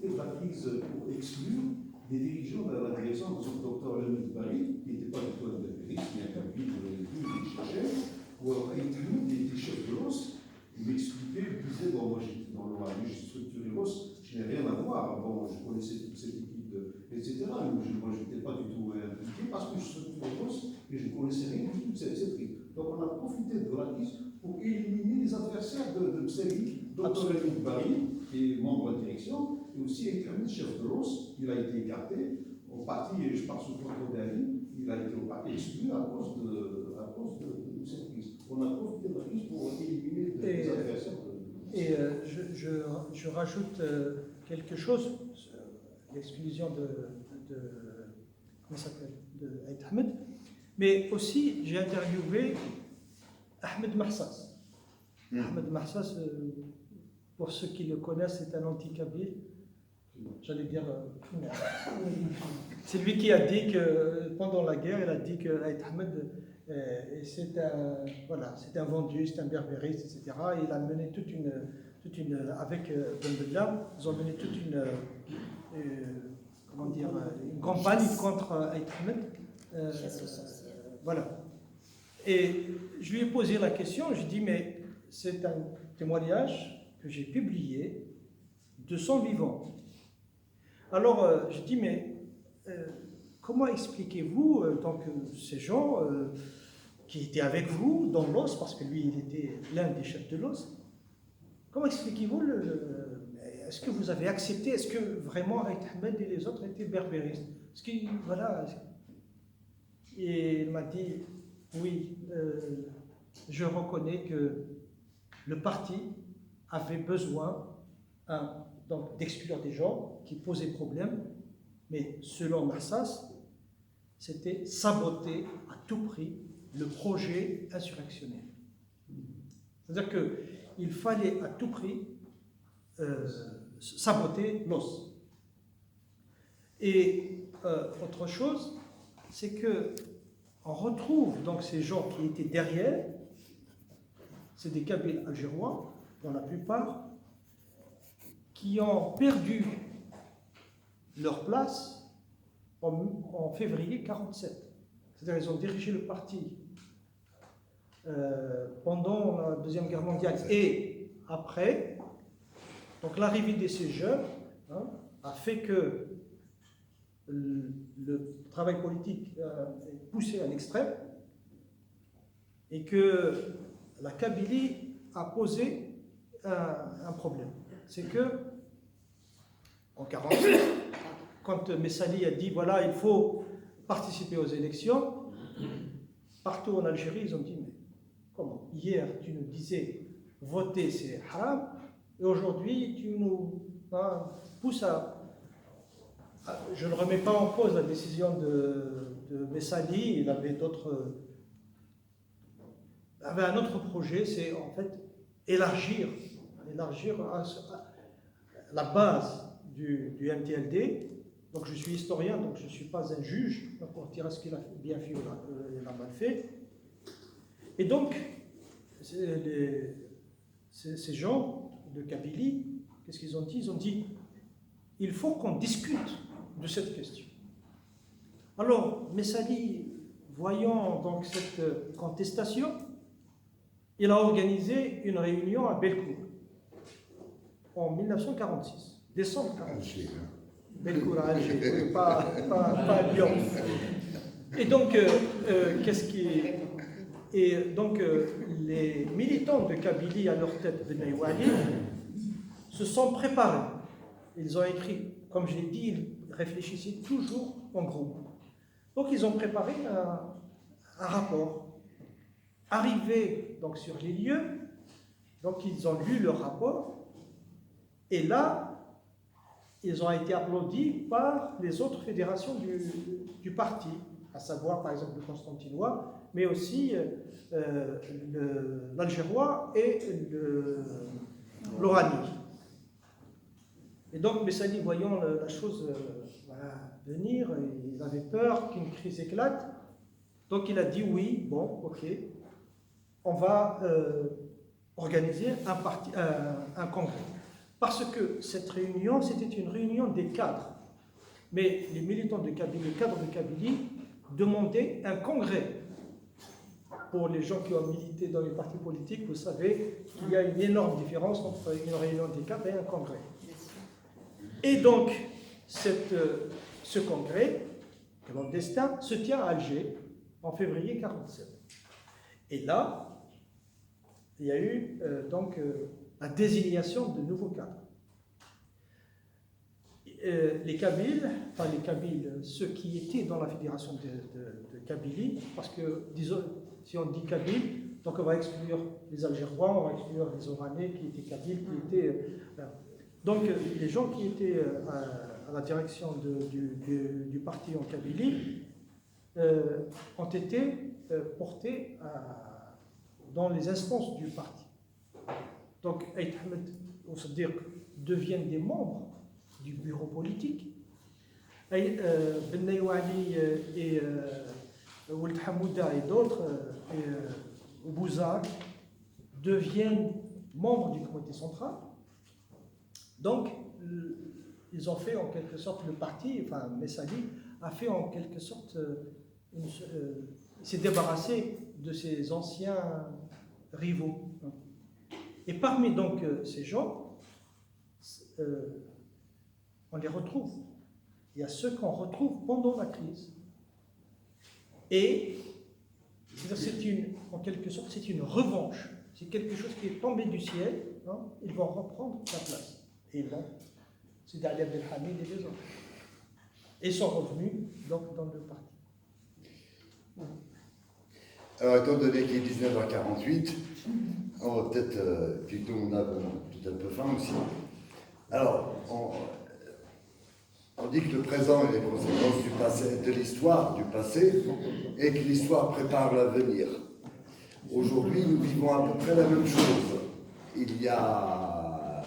Speaker 5: de la crise pour exclure des dirigeants de la direction de son docteur Lemid Bari, qui n'était pas du tout un bénéfice, mais un cabinet de chercheur, où il était chef de l'os, il m'expliquait, il disait, bon, moi j'étais dans le Mali, j'ai structuré l'os, je n'ai rien à voir, bon, je connaissais toute cette équipe, etc. Moi je n'étais pas du tout impliqué parce que je structurais l'os et je ne connaissais rien du tout de cette équipe. Donc on a profité de la crise pour éliminer les adversaires de Mseli, docteur Lemid Bari, qui est membre de la direction, et aussi Ekramid, chef de l'os, il a été écarté au parti, et je parle sous le contrôle d'Ali, il a été au parti exclu à cause de cette crise. On a profité de la crise pour éliminer les adversaires.
Speaker 3: Et je rajoute quelque chose, l'exclusion comment ça s'appelle, de Aït Ahmed, mais aussi j'ai interviewé Ahmed Marsas. Ahmed Marsas, pour ceux qui le connaissent, c'est un anti-kabyle. J'allais dire, c'est lui qui a dit que pendant la guerre, il a dit que Aït Ahmed, c'est un vendu, c'est un berbériste, etc. Et il a mené toute une avec Ben Bella, ils ont mené toute une campagne contre Aït Ahmed. Voilà. Et je lui ai posé la question, je lui ai dit, mais c'est un témoignage que j'ai publié de son vivant. Alors, je dis, mais comment expliquez-vous donc ces gens qui étaient avec vous dans l'os, parce que lui, il était l'un des chefs de l'os, comment expliquez-vous est-ce que vous avez accepté, est-ce que vraiment Aït Ahmed et les autres étaient berbéristes? Voilà. Et il m'a dit, oui, je reconnais que le parti avait besoin donc d'exclure des gens qui posaient problème, mais selon Marsas, c'était saboter à tout prix le projet insurrectionnel. C'est-à-dire qu'il fallait à tout prix saboter l'os. Et autre chose, c'est que on retrouve donc ces gens qui étaient derrière, c'est des Kabyles algérois, dans la plupart, qui ont perdu leur place en février 1947. C'est-à-dire qu'ils ont dirigé le parti pendant la Deuxième Guerre mondiale et après. Donc l'arrivée de ces jeunes a fait que le travail politique est poussé à l'extrême et que la Kabylie a posé un problème. C'est que en 1948, quand Messali a dit voilà, il faut participer aux élections, partout en Algérie, ils ont dit mais comment? Hier, tu nous disais voter c'est haram, et aujourd'hui, tu nous pousses à. Je ne remets pas en cause la décision de Messali, il avait un autre projet, c'est en fait élargir la base du MTLD. Donc je suis historien, donc je ne suis pas un juge pour dire est-ce qu'il a bien fait ou il a mal fait. Et donc, ces gens de Kabylie, qu'est-ce qu'ils ont dit? Ils ont dit, il faut qu'on discute de cette question. Alors, Messali voyant donc cette contestation, il a organisé une réunion à Belcourt en 1946, décembre 1946. Belcourt à Alger, pas à Lyon. Et donc, les militants de Kabylie, à leur tête, Ben Wali, se sont préparés. Ils ont écrit, comme je l'ai dit, ils réfléchissaient toujours en groupe. Donc, ils ont préparé un rapport. Arrivés donc, sur les lieux, donc ils ont lu le rapport, et là, ils ont été applaudis par les autres fédérations du parti, à savoir par exemple le Constantinois, mais aussi l'Algérois et l'Oranie. Et donc Messali, voyant la chose venir, il avait peur qu'une crise éclate, donc il a dit oui, bon, ok, on va organiser un congrès. Parce que cette réunion, c'était une réunion des cadres. Mais les militants de Kabylie, les cadres de Kabylie, demandaient un congrès. Pour les gens qui ont milité dans les partis politiques, vous savez qu'il y a une énorme différence entre une réunion des cadres et un congrès. Et donc, ce congrès, clandestin, se tient à Alger en février 1947. Et là, il y a eu la désignation de nouveaux cadres. Les Kabyles, ceux qui étaient dans la fédération de Kabylie, parce que, disons, si on dit Kabyle, donc on va exclure les Algérois, on va exclure les Oranais qui étaient Kabyles, qui étaient... Donc les gens qui étaient à la direction du parti en Kabylie ont été portés dans les instances du parti. Donc, Aït Ahmed, on se dire, deviennent des membres du bureau politique. Ben Wali et Ould Hamouda et d'autres, Bouzak, deviennent membres du comité central. Donc, ils ont fait en quelque sorte le parti, enfin, Messali a fait en quelque sorte, s'est débarrassé de ses anciens rivaux. Et parmi donc ces gens, on les retrouve. Il y a ceux qu'on retrouve pendant la crise. Et en quelque sorte, c'est une revanche. C'est quelque chose qui est tombé du ciel. Hein, ils vont reprendre sa place. Et bon, c'est Ali Abdelhamid et les autres. Et sont revenus donc dans le parti.
Speaker 7: Alors, étant donné qu'il est 19h48, on va peut-être, puis nous on a peut-être un peu faim aussi. Alors, on dit que le présent est les conséquences du passé, de l'histoire du passé, et que l'histoire prépare l'avenir. Aujourd'hui, nous vivons à peu près la même chose. Il y a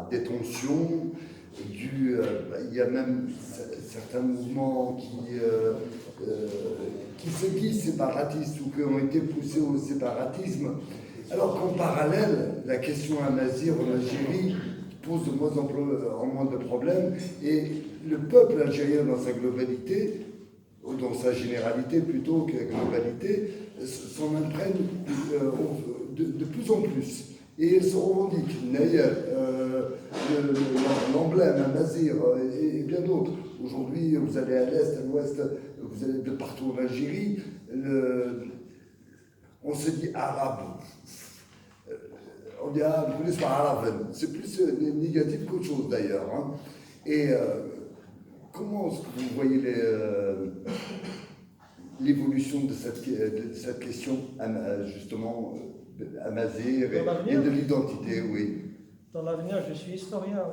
Speaker 7: des tensions, il y a même certains mouvements qui se disent séparatistes ou qui ont été poussés au séparatisme, alors qu'en parallèle, la question amazigh en Algérie pose de moins en moins de problèmes, et le peuple algérien dans sa globalité, ou dans sa généralité plutôt que la globalité, s'en imprègne de plus en plus. Et elle se revendique. D'ailleurs, l'emblème amazigh et bien d'autres. Aujourd'hui, vous allez à l'est, à l'ouest, vous allez de partout en Algérie, on se dit arabe. On dit vous connaissez pas arabe. C'est plus négatif qu'autre chose d'ailleurs. Hein. Et comment est-ce que vous voyez l'évolution de cette question, justement, amazigh et de l'identité, oui.
Speaker 3: Dans l'avenir, je suis historien.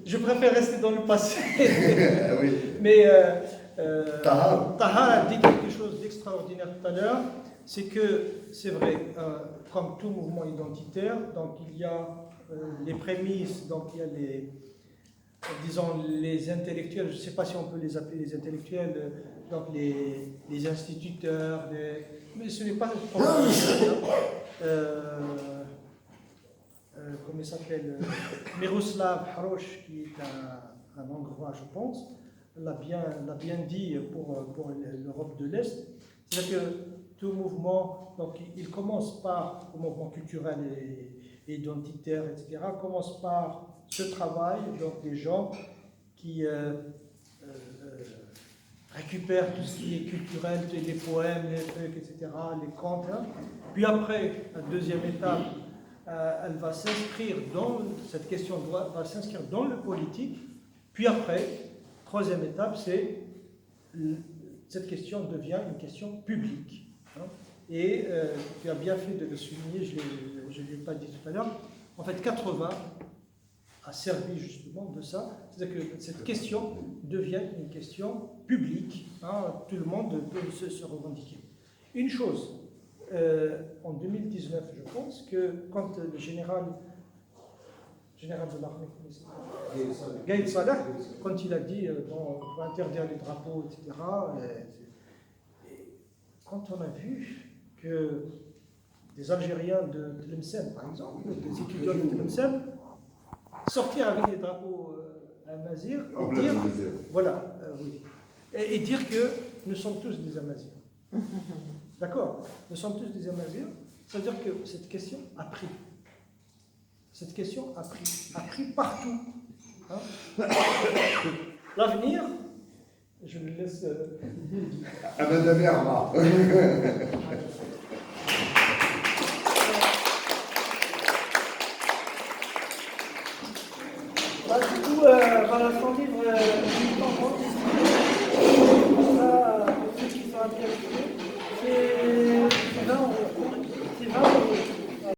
Speaker 3: Je préfère rester dans le passé.
Speaker 7: Oui.
Speaker 3: Mais
Speaker 7: Taha
Speaker 3: a dit quelque chose d'extraordinaire tout à l'heure, c'est que, c'est vrai, comme tout mouvement identitaire, donc il y a les prémices, donc il y a les intellectuels, je ne sais pas si on peut les appeler les intellectuels, donc les instituteurs, mais ce n'est pas le problème. Comment il s'appelle, Miroslav Haroche, qui est un Hongrois, je pense, l'a bien dit pour l'Europe de l'Est. C'est-à-dire que tout mouvement, donc il commence par le mouvement culturel et identitaire, etc., commence par ce travail, donc des gens qui récupèrent tout ce qui est culturel, les poèmes, les trucs, etc., les contes. Hein. Puis après, la deuxième étape, elle va s'inscrire dans, cette question va s'inscrire dans le politique. Puis après, troisième étape, c'est cette question devient une question publique. Hein. Et tu as bien fait de le souligner, je ne l'ai pas dit tout à l'heure, en fait 80 a servi justement de ça, c'est-à-dire que cette question devient une question publique, hein, tout le monde peut se revendiquer. Une chose, en 2019, je pense que quand le général de l'armée, Gaïd Salah, quand il a dit bon, on va interdire les drapeaux, etc., quand on a vu que des Algériens de Tlemcen, par exemple, des étudiants de Tlemcen, sortir avec des drapeaux amazirs et dire, voilà, oui, et dire que nous sommes tous des amazirs. D'accord? Nous sommes tous des amazirs, ça veut dire que cette question a pris. Cette question a pris partout. Hein? L'avenir, je le laisse.
Speaker 7: Ah ben, d'abord,
Speaker 1: Du coup, voilà, sans livre, ceux qui sont intéressés, c'est 20 euros. C'est 20 euros.